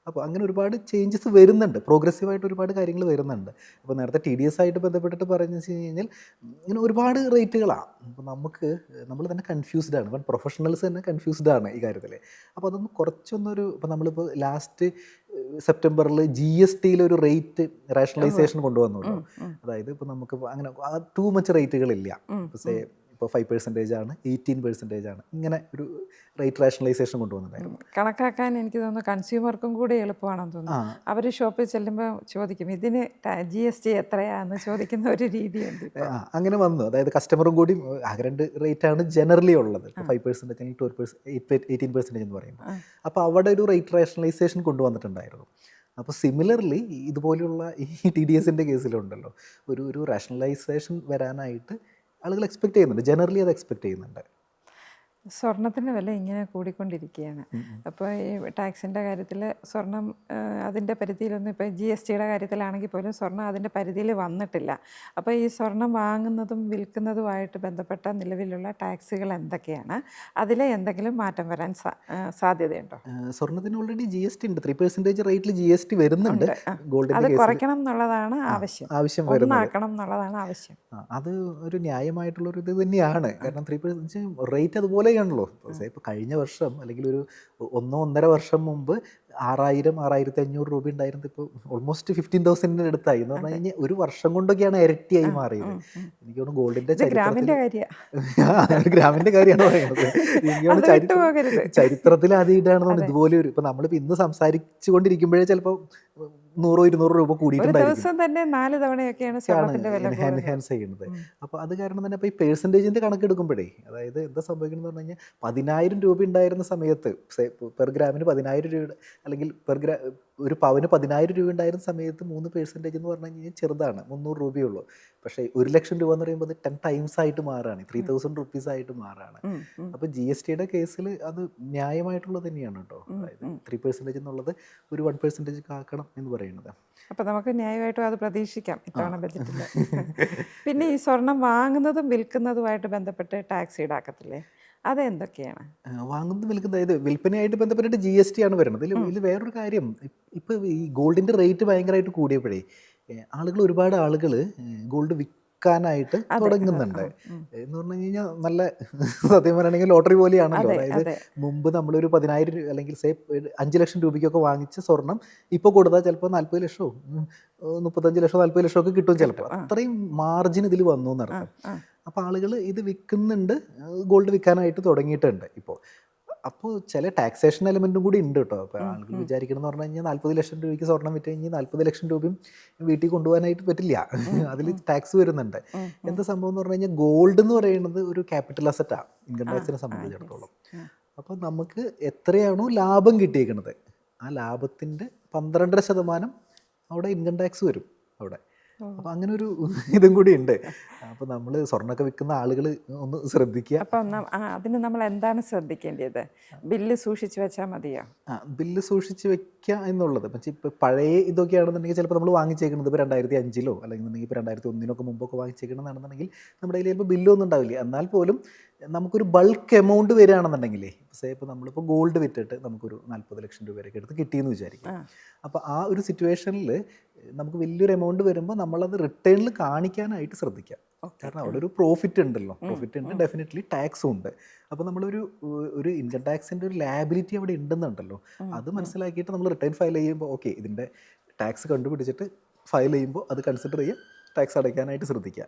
അപ്പോൾ അങ്ങനെ ഒരുപാട് ചേഞ്ചസ് വരുന്നുണ്ട്, പ്രോഗ്രസീവായിട്ട് ഒരുപാട് കാര്യങ്ങൾ വരുന്നുണ്ട്. അപ്പോൾ നേരത്തെ TDS ആയിട്ട് ബന്ധപ്പെട്ടിട്ട് പറഞ്ഞു വെച്ച് കഴിഞ്ഞാൽ ഇങ്ങനെ ഒരുപാട് റേറ്റുകളാണ്. അപ്പോൾ നമ്മൾ തന്നെ കൺഫ്യൂസ്ഡ് ആണ്, ഇപ്പം പ്രൊഫഷണൽസ് തന്നെ കൺഫ്യൂസ്ഡ് ആണ് ഈ കാര്യത്തിൽ. അപ്പോൾ അതൊന്ന് കുറച്ചൊന്നൊരു, ഇപ്പോൾ നമ്മളിപ്പോൾ ലാസ്റ്റ് സെപ്റ്റംബറിൽ GST ഒരു റേറ്റ് റാഷണലൈസേഷൻ കൊണ്ടുവന്നുള്ളൂ. അതായത് ഇപ്പോൾ നമുക്ക് അങ്ങനെ ടൂ മച്ച് റേറ്റുകളില്ല. ഇപ്പോൾ 5% ആണ്, 18% ആണ്, ഇങ്ങനെ ഒരു റേറ്റ് റാഷണലൈസേഷൻ കൊണ്ടുവന്നിട്ടുണ്ടായിരുന്നു. കണക്കാക്കാൻ എനിക്ക് തോന്നുന്നു കൺസ്യൂമർക്കും കൂടി എളുപ്പമാണെന്ന് തോന്നുന്നു. അവർ ഷോപ്പിൽ ചെല്ലുമ്പോൾ ചോദിക്കും ഇതിന് GST എത്രയാണെന്ന് ചോദിക്കുന്ന ഒരു രീതിയുണ്ട്. അങ്ങനെ വന്നു. അതായത് കസ്റ്റമറും കൂടി ആകെ 2 റേറ്റാണ് ജനറലി ഉള്ളത്, 5% അല്ലെങ്കിൽ 18% എന്ന് പറയുമ്പോൾ. അപ്പോൾ അവിടെ ഒരു റേറ്റ് റാഷണലൈസേഷൻ കൊണ്ടുവന്നിട്ടുണ്ടായിരുന്നു. അപ്പോൾ സിമിലർലി ഇതുപോലെയുള്ള ഈ TDSൻ്റെ കേസിലുണ്ടല്ലോ ഒരു റാഷണലൈസേഷൻ വരാനായിട്ട് ആളുകൾ എക്സ്പെക്ട് ചെയ്യുന്നുണ്ട്, ജനറലി അത് എക്സ്പെക്ട് ചെയ്യുന്നുണ്ട്. സ്വർണത്തിൻ്റെ വില ഇങ്ങനെ കൂടിക്കൊണ്ടിരിക്കുകയാണ്. അപ്പോൾ ഈ ടാക്സിൻ്റെ കാര്യത്തിൽ സ്വർണം അതിൻ്റെ പരിധിയിലൊന്നും, ഇപ്പോൾ GSTയുടെ കാര്യത്തിലാണെങ്കിൽ പോലും സ്വർണം അതിൻ്റെ പരിധിയിൽ വന്നിട്ടില്ല. അപ്പോൾ ഈ സ്വർണം വാങ്ങുന്നതും വിൽക്കുന്നതുമായിട്ട് ബന്ധപ്പെട്ട നിലവിലുള്ള ടാക്സുകൾ എന്തൊക്കെയാണ്? അതിൽ എന്തെങ്കിലും മാറ്റം വരാൻ സാധ്യതയുണ്ടോ? സ്വർണത്തിന് ഓൾറെഡി GST ഉണ്ട്, 3% റേറ്റിൽ GST വരുന്നുണ്ട്. അത് കുറയ്ക്കണം എന്നുള്ളതാണ് ആവശ്യം ഒന്നാക്കണം എന്നുള്ളതാണ് ആവശ്യം. അത് ഒരു ന്യായമായിട്ടുള്ളൊരു ഇത് തന്നെയാണ്. കാരണം 3% റേറ്റ് അതുപോലെ ണല്ലോ. ഇപ്പോൾ കഴിഞ്ഞ വർഷം അല്ലെങ്കിൽ ഒരു 1-1.5 വർഷം മുമ്പ് 6,000-6,500 രൂപ ഉണ്ടായിരുന്നത് ഇപ്പോൾ ഓൾമോസ്റ്റ് 15,000 അടുത്തായി എന്ന് പറഞ്ഞു കഴിഞ്ഞാൽ ഒരു വർഷം കൊണ്ടൊക്കെയാണ് ഇരട്ടിയായി മാറിയത്. എനിക്ക് തോന്നുന്നു ഗോൾഡിന്റെ ഗ്രാമിന്റെ കാര്യമാണ് പറയുന്നത്. എനിക്ക് തോന്നുന്നു ചരിത്രത്തിൽ ആദ്യമായിട്ടാണെന്ന് ഇതുപോലെ ഒരു, ഇപ്പൊ നമ്മളിപ്പോ ഇന്ന് സംസാരിച്ചു കൊണ്ടിരിക്കുമ്പോഴേ ചിലപ്പോൾ 100-200 രൂപ കൂടിയിട്ടുണ്ടായിരിക്കും, എൻഹാൻസ് ചെയ്യുന്നത്. അപ്പോൾ അത് കാരണം തന്നെ ഇപ്പോൾ ഈ പേഴ്സൻറ്റേജിൻ്റെ കണക്കെടുക്കുമ്പോഴേ, അതായത് എന്താ സംഭവിക്കുന്നത് എന്ന് പറഞ്ഞു കഴിഞ്ഞാൽ 10,000 രൂപ ഉണ്ടായിരുന്ന സമയത്ത് പെർ ഗ്രാമിന് 10,000 രൂപ അല്ലെങ്കിൽ ഒരു പവന് 10,000 രൂപ ഉണ്ടായിരുന്ന സമയത്ത് 3% എന്ന് പറഞ്ഞു കഴിഞ്ഞാൽ ചെറുതാണ്, 300 രൂപയുള്ളൂ. പക്ഷേ 1,00,000 രൂപ എന്ന് പറയുമ്പോൾ അത് 10 ടൈംസ് ആയിട്ട് മാറുകയാണ്, 3,000 റുപ്പീസ് ആയിട്ട് മാറുകയാണ്. അപ്പോൾ GSTയുടെ കേസിൽ അത് ന്യായമായിട്ടുള്ളത് തന്നെയാണ് കേട്ടോ. അതായത് 3% എന്നുള്ളത് ഒരു 1% ആക്കണം എന്ന് പറയുന്നത്. അപ്പോൾ നമുക്ക് ന്യായമായിട്ടും അത് പ്രതീക്ഷിക്കാം ഇത്തവണ ബജറ്റിൽ. പിന്നെ ഈ സ്വർണം വാങ്ങുന്നതും വിൽക്കുന്നതുമായിട്ട് ബന്ധപ്പെട്ട് ടാക്സ് ഈടാക്കത്തില്ലേ, അതെന്തൊക്കെയാണ്? വാങ്ങുന്നത് വിൽക്കുന്നത്, അതായത് വിൽപ്പനയായിട്ട് ബന്ധപ്പെട്ടിട്ട് GST ആണ് വരുന്നത്. ഇതിൽ വേറൊരു കാര്യം, ഇപ്പോൾ ഈ ഗോൾഡിൻ്റെ റേറ്റ് ഭയങ്കരമായിട്ട് കൂടിയപ്പോഴേ ഒരുപാട് ആളുകൾ ഗോൾഡ് വിൽക്കാനായിട്ട് തുടങ്ങുന്നുണ്ട്. എന്ന് പറഞ്ഞു കഴിഞ്ഞാൽ നല്ല സത്യം പറയുകയാണെങ്കിൽ ലോട്ടറി പോലെയാണല്ലോ. അതായത് മുമ്പ് നമ്മളൊരു 10,000 അല്ലെങ്കിൽ 5 ലക്ഷം രൂപയ്ക്കൊക്കെ വാങ്ങിച്ച സ്വർണം ഇപ്പോൾ കൊടുത്താൽ ചിലപ്പോൾ 40 ലക്ഷമോ 35 ലക്ഷമോ 40 ലക്ഷമോ ഒക്കെ കിട്ടും ചിലപ്പോൾ. അത്രയും മാർജിൻ ഇതിൽ വന്നു എന്നർത്ഥം. അപ്പോൾ ആളുകൾ ഇത് വിൽക്കുന്നുണ്ട്, ഗോൾഡ് വിൽക്കാനായിട്ട് തുടങ്ങിയിട്ടുണ്ട് ഇപ്പോൾ. അപ്പോൾ ചില ടാക്സേഷൻ എലമെൻറ്റും കൂടി ഉണ്ട് കേട്ടോ. അപ്പോൾ ആളുകൾ വിചാരിക്കണമെന്ന് പറഞ്ഞു കഴിഞ്ഞാൽ 40 ലക്ഷം രൂപയ്ക്ക് സ്വർണം വിറ്റ് കഴിഞ്ഞാൽ 40 ലക്ഷം രൂപയും വീട്ടിൽ കൊണ്ടുപോകാനായിട്ട് പറ്റില്ല, അതിൽ ടാക്സ് വരുന്നുണ്ട്. എന്താ സംഭവം എന്ന് പറഞ്ഞു കഴിഞ്ഞാൽ ഗോൾഡ് എന്ന് പറയുന്നത് ഒരു ക്യാപിറ്റൽ അസറ്റാണ് ഇൻകം ടാക്സിനെ സംബന്ധിച്ചിടത്തോളം. അപ്പോൾ നമുക്ക് എത്രയാണോ ലാഭം കിട്ടിയേക്കുന്നത് ആ ലാഭത്തിൻ്റെ 12% അവിടെ ഇൻകം ടാക്സ് വരും അവിടെ. അപ്പം അങ്ങനെ ഒരു ഇതും കൂടി ഉണ്ട്. അപ്പോൾ നമ്മൾ സ്വർണ്ണമൊക്കെ വിൽക്കുന്ന ആളുകൾ ഒന്ന് ശ്രദ്ധിക്കുക. അപ്പം അതിന് നമ്മൾ എന്താണ് ശ്രദ്ധിക്കേണ്ടത്? ബില്ല് സൂക്ഷിച്ച് വെച്ചാൽ മതിയോ? ബില്ല് സൂക്ഷിച്ച് വെക്കുക എന്നുള്ളത് ഇപ്പോൾ പഴയ ഇതൊക്കെയാണെന്നുണ്ടെങ്കിൽ ചിലപ്പോൾ നമ്മൾ വാങ്ങിച്ചേക്കുന്നത് ഇപ്പോൾ 2005 അല്ലെങ്കിൽ ഇപ്പോൾ 2001 മുമ്പൊക്കെ വാങ്ങിച്ചേക്കണമെന്നാണെന്നുണ്ടെങ്കിൽ നമ്മുടെ കയ്യിൽ ചിലപ്പോൾ ബില്ലൊന്നും ഉണ്ടാവില്ല. എന്നാൽ പോലും നമുക്കൊരു ബൾക്ക് എമൗണ്ട് വരികയാണെന്നുണ്ടെങ്കിലേ, ഇപ്പോൾ നമ്മളിപ്പോൾ ഗോൾഡ് വിറ്റിട്ട് നമുക്കൊരു 40 ലക്ഷം രൂപ വരെയൊക്കെ എടുത്ത് കിട്ടിയെന്ന് വിചാരിക്കും. അപ്പോൾ ആ ഒരു സിറ്റുവേഷനിൽ നമുക്ക് വലിയൊരു എമൗണ്ട് വരുമ്പോൾ നമ്മളത് റിട്ടേണിൽ കാണിക്കാനായിട്ട് ശ്രദ്ധിക്കാം. കാരണം അവിടെ ഒരു പ്രോഫിറ്റ് ഉണ്ടല്ലോ, പ്രോഫിറ്റ് ഉണ്ട്, ഡെഫിനറ്റ്ലി ടാക്സും ഉണ്ട്. അപ്പോൾ നമ്മളൊരു ഇൻകം ടാക്സിൻ്റെ ഒരു ലാബിലിറ്റി അവിടെ ഉണ്ടെന്നുണ്ടല്ലോ, അത് മനസ്സിലാക്കിയിട്ട് നമ്മൾ റിട്ടേൺ ഫയൽ ചെയ്യുമ്പോൾ ഓക്കെ ഇതിൻ്റെ ടാക്സ് കണ്ടുപിടിച്ചിട്ട് ഫയൽ ചെയ്യുമ്പോൾ അത് കൺസിഡർ ചെയ്യുക, ടാക്സ് അടയ്ക്കാനായിട്ട് ശ്രദ്ധിക്കുക.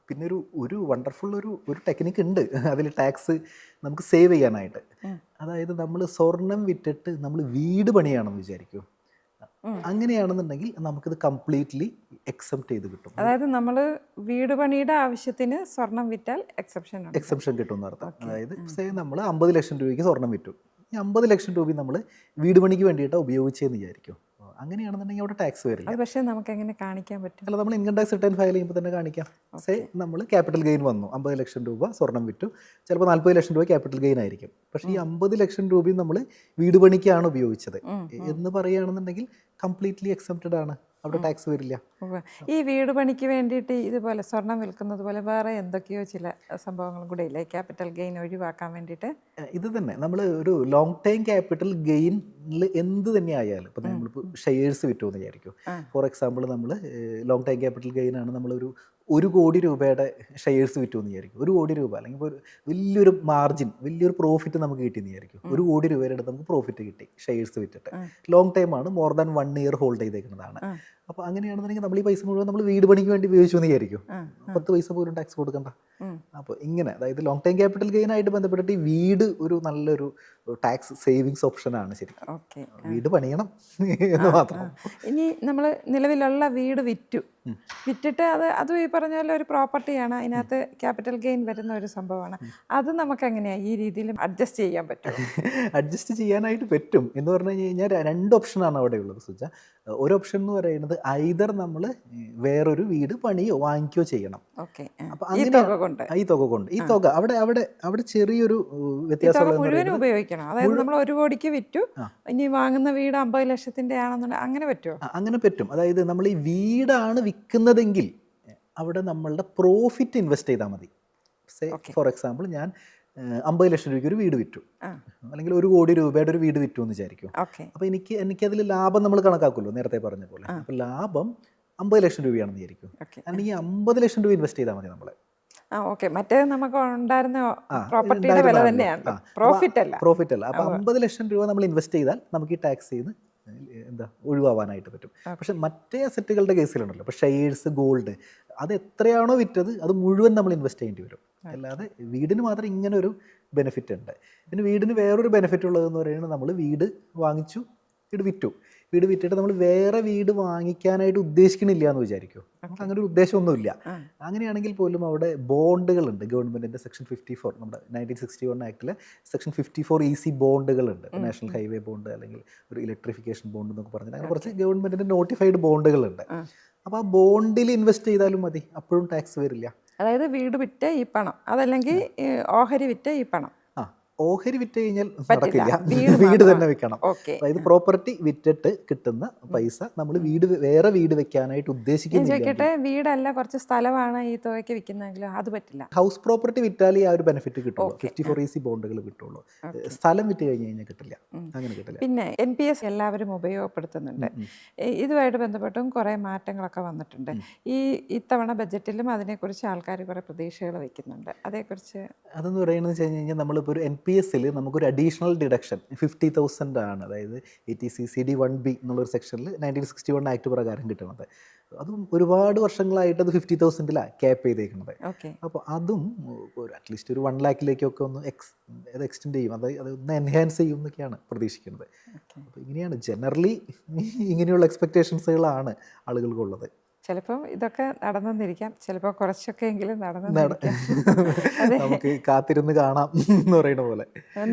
പിന്നെ ഒരു വണ്ടർഫുൾ ഒരു ടെക്നിക്ക് ഉണ്ട് അതിൽ ടാക്സ് നമുക്ക് സേവ് ചെയ്യാനായിട്ട്. അതായത് നമ്മൾ സ്വർണം വിറ്റിട്ട് നമ്മൾ വീട് പണിയാണെന്ന് വിചാരിക്കും, അങ്ങനെയാണെന്നുണ്ടെങ്കിൽ നമുക്കിത് കംപ്ലീറ്റ്ലി എക്സെപ്റ്റ് ചെയ്ത് കിട്ടും. അതായത് നമ്മൾ വീട് പണിയുടെ ആവശ്യത്തിന് സ്വർണം വിറ്റാൽ എക്സെപ്ഷൻ കിട്ടും എന്നർത്ഥം. അതായത് നമ്മൾ 50 ലക്ഷം രൂപയ്ക്ക് സ്വർണം വിറ്റു, ഈ 50 ലക്ഷം രൂപ നമ്മൾ വീട് പണിക്ക് വേണ്ടിയിട്ട് ഉപയോഗിച്ചതെന്ന് വിചാരിക്കും. അങ്ങനെയാണെന്നുണ്ടെങ്കിൽ അവിടെ ടാക്സ് വരില്ല. പക്ഷേ നമുക്ക് എങ്ങനെ കാണിക്കാൻ പറ്റും? അല്ല, നമ്മൾ ഇൻകം ടാക്സ് റിട്ടേൺ ഫയൽ ചെയ്യുമ്പോൾ തന്നെ കാണിക്കാം. നമ്മൾ ക്യാപിറ്റൽ ഗെയിൻ വന്നു, 50 ലക്ഷം രൂപ സ്വർണം വിറ്റു, ചിലപ്പോൾ 40 ലക്ഷം രൂപ ക്യാപിറ്റൽ ഗെയിൻ ആയിരിക്കും. പക്ഷേ ഈ 50 ലക്ഷം രൂപയും നമ്മൾ വീട് പണിക്കാണ് ഉപയോഗിച്ചത് എന്ന് പറയുകയാണെന്നുണ്ടെങ്കിൽ കംപ്ലീറ്റ്ലി എക്സെപ്റ്റഡ് ആണ്. അവിടെ ടാക്സ് വരില്ല. ഉവ്വ്. ഈ വീട് പണിക്ക് വേണ്ടിയിട്ട് ഇതുപോലെ സ്വർണം വിൽക്കുന്നത് പോലെ വേറെ എന്തൊക്കെയോ ചില സംഭവങ്ങളും കൂടെ ഇല്ലേ ക്യാപിറ്റൽ ഗെയിൻ ഒഴിവാക്കാൻ വേണ്ടിയിട്ട്? ഇത് തന്നെ നമ്മൾ ഒരു ലോങ് ടൈം ക്യാപിറ്റൽ ഗെയിനിൽ എന്ത് തന്നെ ആയാലും ഇപ്പോൾ നമ്മളിപ്പോൾ ഷെയർസ് വിറ്റുമെന്ന് വിചാരിക്കും. ഫോർ എക്സാമ്പിൾ നമ്മൾ ലോങ് ടൈം ക്യാപിറ്റൽ ഗെയിൻ ആണ് നമ്മളൊരു 1 കോടി രൂപയുടെ ഷെയർസ് വിറ്റുമെന്ന് വിചാരിക്കും. 1 കോടി രൂപ അല്ലെങ്കിൽ ഇപ്പോൾ ഒരു വലിയൊരു മാർജിൻ, വലിയൊരു പ്രോഫിറ്റ് നമുക്ക് കിട്ടിയെന്ന് വിചാരിക്കും. 1 കോടി രൂപയുടെ അടുത്ത് നമുക്ക് പ്രോഫിറ്റ് കിട്ടി ഷെയർസ് വിറ്റിട്ട്. ലോങ് ടൈം ആണ്, മോർ ദാൻ 1 ഇയർ ഹോൾഡ് ചെയ്തേക്കുന്നതാണ്. അപ്പോൾ അങ്ങനെയാണെന്നുണ്ടെങ്കിൽ നമ്മൾ ഈ പൈസ മുഴുവൻ നമ്മൾ വീട് പണിക്ക് വേണ്ടി ഉപയോഗിച്ചു എന്ന് വിചാരിക്കും. 10 പൈസ പോലും ടാക്സ് കൊടുക്കണ്ട. അപ്പോൾ ഇങ്ങനെ അതായത് ലോങ് ടൈം ക്യാപിറ്റൽ ഗെയിൻ ആയിട്ട് ബന്ധപ്പെട്ടിട്ട് ഈ വീട് ഒരു നല്ലൊരു ടാക്സ് സേവിങ്സ് ഓപ്ഷനാണ് ശരിക്കും. ഓക്കെ. വീട് പണിയണം എന്ന് മാത്രം. ഇനി നമ്മൾ നിലവിലുള്ള വീട് വിറ്റിട്ട് അതും ഈ പറഞ്ഞ പോലെ ഒരു പ്രോപ്പർട്ടിയാണ്, അതിനകത്ത് ക്യാപിറ്റൽ ഗെയിൻ വരുന്ന ഒരു സംഭവമാണ്. അത് നമുക്ക് എങ്ങനെയാണ് ഈ രീതിയിൽ അഡ്ജസ്റ്റ് ചെയ്യാൻ പറ്റും? അഡ്ജസ്റ്റ് ചെയ്യാനായിട്ട് പറ്റും എന്ന് പറഞ്ഞു കഴിഞ്ഞാൽ 2 ഓപ്ഷനാണ് അവിടെ ഉള്ളത് സുജ. ഒരു ഓപ്ഷൻ എന്ന് പറയുന്നത് ഐദർ നമ്മൾ വേറൊരു വീട് പണിയോ വാങ്ങിക്കുകയോ ചെയ്യണം. ഓക്കെ. അപ്പോൾ ഈ തുക കൊണ്ട് ഈ തുക അവിടെ ചെറിയൊരു വ്യത്യാസം മുഴുവൻ ഉപയോഗിക്കണം. അതായത് നമ്മൾ 1 കോടിക്ക് വിറ്റു, ഇനി വാങ്ങുന്ന വീട് 50 ലക്ഷത്തിന്റെ ആണെന്നുണ്ടെങ്കിൽ അങ്ങനെ പറ്റുമോ? അങ്ങനെ പറ്റും. അതായത് നമ്മൾ ഈ വീടാണ് വിൽക്കുന്നതെങ്കിൽ അവിടെ നമ്മളുടെ പ്രോഫിറ്റ് ഇൻവെസ്റ്റ് ചെയ്താൽ മതി. ഫോർ എക്സാമ്പിൾ ഞാൻ 50 ലക്ഷം രൂപയ്ക്ക് ഒരു വീട് വിറ്റു, അല്ലെങ്കിൽ 1 കോടി രൂപയുടെ ഒരു വീട് വിറ്റു എന്ന് വിചാരിക്കും. അപ്പോൾ എനിക്കതിൽ ലാഭം നമ്മൾ കണക്കാക്കുമല്ലോ നേരത്തെ പറഞ്ഞ പോലെ. അപ്പോൾ ലാഭം 50 ലക്ഷം രൂപയാണെന്ന് വിചാരിക്കും. അല്ലെങ്കിൽ 50 ലക്ഷം രൂപ ഇൻവെസ്റ്റ് ചെയ്താൽ മതി നമ്മൾ. മറ്റേ നമുക്ക് ഉണ്ടായിരുന്ന പ്രോപ്പർട്ടിയുടെ വില തന്നെയാണ്, പ്രോഫിറ്റ് അല്ല. അപ്പോൾ 50 ലക്ഷം രൂപ നമ്മൾ ഇൻവെസ്റ്റ് ചെയ്താൽ നമുക്ക് ഈ ടാക്സ് ചെയ്ത് ഒഴിവാവാനായിട്ട് പറ്റും. പക്ഷെ മറ്റേ അസറ്റുകളുടെ കേസിലുണ്ടല്ലോ, ഇപ്പോൾ ഷെയർസ്, ഗോൾഡ്, അത് എത്രയാണോ വിറ്റത് അത് മുഴുവൻ നമ്മൾ ഇൻവെസ്റ്റ് ചെയ്യേണ്ടി വരും. അല്ലാതെ വീടിന് മാത്രം ഇങ്ങനെ ഒരു ബെനിഫിറ്റ് ഉണ്ട്. പിന്നെ വീടിന് വേറൊരു ബെനിഫിറ്റ് ഉള്ളതെന്ന് പറയുന്നത് നമ്മൾ വീട് വാങ്ങിച്ചു, വീട് വിറ്റിട്ട് നമ്മൾ വേറെ വീട് വാങ്ങിക്കാനായിട്ട് ഉദ്ദേശിക്കണില്ല എന്ന് വിചാരിക്കും. നമുക്ക് അങ്ങനെ ഒരു ഉദ്ദേശമൊന്നുമില്ല. അങ്ങനെയാണെങ്കിൽ പോലും അവിടെ ബോണ്ടുകളുണ്ട്. ഗവൺമെൻറ്റിൻ്റെ സെക്ഷൻ 54, നമ്മുടെ 1961 ആക്ടിലെ സെക്ഷൻ 54 EC ബോണ്ടുകളുണ്ട്. നാഷണൽ ഹൈവേ ബോണ്ട് അല്ലെങ്കിൽ ഒരു ഇലക്ട്രിഫിക്കേഷൻ ബോണ്ട് എന്നൊക്കെ പറഞ്ഞിട്ട് അങ്ങനെ കുറച്ച് ഗവൺമെൻറ്റിൻ്റെ നോട്ടിഫൈഡ് ബോണ്ടുകളുണ്ട്. അപ്പോൾ ആ ബോണ്ടിൽ ഇൻവെസ്റ്റ് ചെയ്താലും മതി, അപ്പോഴും ടാക്സ് വരില്ല. അതായത് വീട് വിറ്റ ഈ പണം, അതല്ലെങ്കിൽ ഓഹരി വിറ്റ ഈ പണം. ഓഹരി വിറ്റ് കഴിഞ്ഞാൽ നടക്കില്ല, വീട് തന്നെ വെക്കണം. അതായത് പ്രോപ്പർട്ടി വിറ്റിട്ട് കിട്ടുന്ന പൈസ നമ്മൾ വേറെ വീട് വെക്കാനായിട്ട് ഉദ്ദേശിക്കുന്നില്ല. വീടല്ല, കുറച്ച് സ്ഥലമാണ് ഈ തുകയ്ക്ക് വിൽക്കുന്നതെങ്കിലും അത് പറ്റില്ല. ഹൗസ് പ്രോപ്പർട്ടി വിറ്റാലേ ആ ഒരു ബെനിഫിറ്റ് കിട്ടുള്ളൂ, 54 EC ബോണ്ടുകൾ കിട്ടുള്ളൂ. സ്ഥലം വിറ്റ് കഴിഞ്ഞ് കഴിഞ്ഞാൽ കിട്ടില്ല, അങ്ങനെ കിട്ടില്ല. പിന്നെ NPS എല്ലാവരും ഉപയോഗപ്പെടുത്തുന്നുണ്ട്. ഇതുമായിട്ട് ബന്ധപ്പെട്ടും കുറേ മാറ്റങ്ങളൊക്കെ വന്നിട്ടുണ്ട്. ഇത്തവണ ബജറ്റിലും അതിനെക്കുറിച്ച് ആൾക്കാർ കുറേ പ്രതീക്ഷകൾ വയ്ക്കുന്നുണ്ട്. അതേക്കുറിച്ച് അതെന്ന് പറയുന്നത് വെച്ച് കഴിഞ്ഞാൽ നമ്മളിപ്പോൾ ഒരു NPS-ൽ നമുക്കൊരു അഡീഷണൽ ഡിഡക്ഷൻ 50,000 ആണ്. അതായത് ATC CD1B എന്നുള്ളൊരു സെക്ഷനിൽ 1961 ആക്ട് പ്രകാരം കിട്ടുന്നത്. അതും ഒരുപാട് വർഷങ്ങളായിട്ട് അത് 50,000-ലാണ് ക്യാപ്പ് ചെയ്തേക്കുന്നത്. അപ്പോൾ അതും അറ്റ്ലീസ്റ്റ് ഒരു 1 ലാഖിലേക്കൊക്കെ ഒന്ന് എക്സ്റ്റെൻഡ് ചെയ്യും, അതൊന്ന് എൻഹാൻസ് ചെയ്യും എന്നൊക്കെയാണ് പ്രതീക്ഷിക്കുന്നത്. അപ്പോൾ ഇങ്ങനെയാണ് ജനറലി ഇങ്ങനെയുള്ള എക്സ്പെക്റ്റേഷൻസുകളാണ് ആളുകൾക്കുള്ളത്. ചിലപ്പം ഇതൊക്കെ നടന്നിരിക്കാം, ചിലപ്പോൾ കുറച്ചൊക്കെ എങ്കിലും നമുക്ക് കാത്തിരുന്ന് കാണാം എന്ന് പറയുന്ന പോലെ.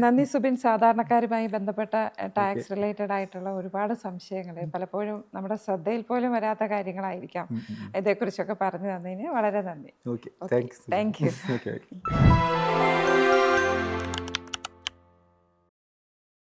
നന്ദി സുബിൻ. സാധാരണക്കാരുമായി ബന്ധപ്പെട്ട ടാക്സ് റിലേറ്റഡ് ആയിട്ടുള്ള ഒരുപാട് സംശയങ്ങൾ, പലപ്പോഴും നമ്മുടെ ശ്രദ്ധയിൽ പോലും വരാത്ത കാര്യങ്ങളായിരിക്കാം, ഇതേക്കുറിച്ചൊക്കെ പറഞ്ഞു തന്നതിന് വളരെ നന്ദി. Thank you.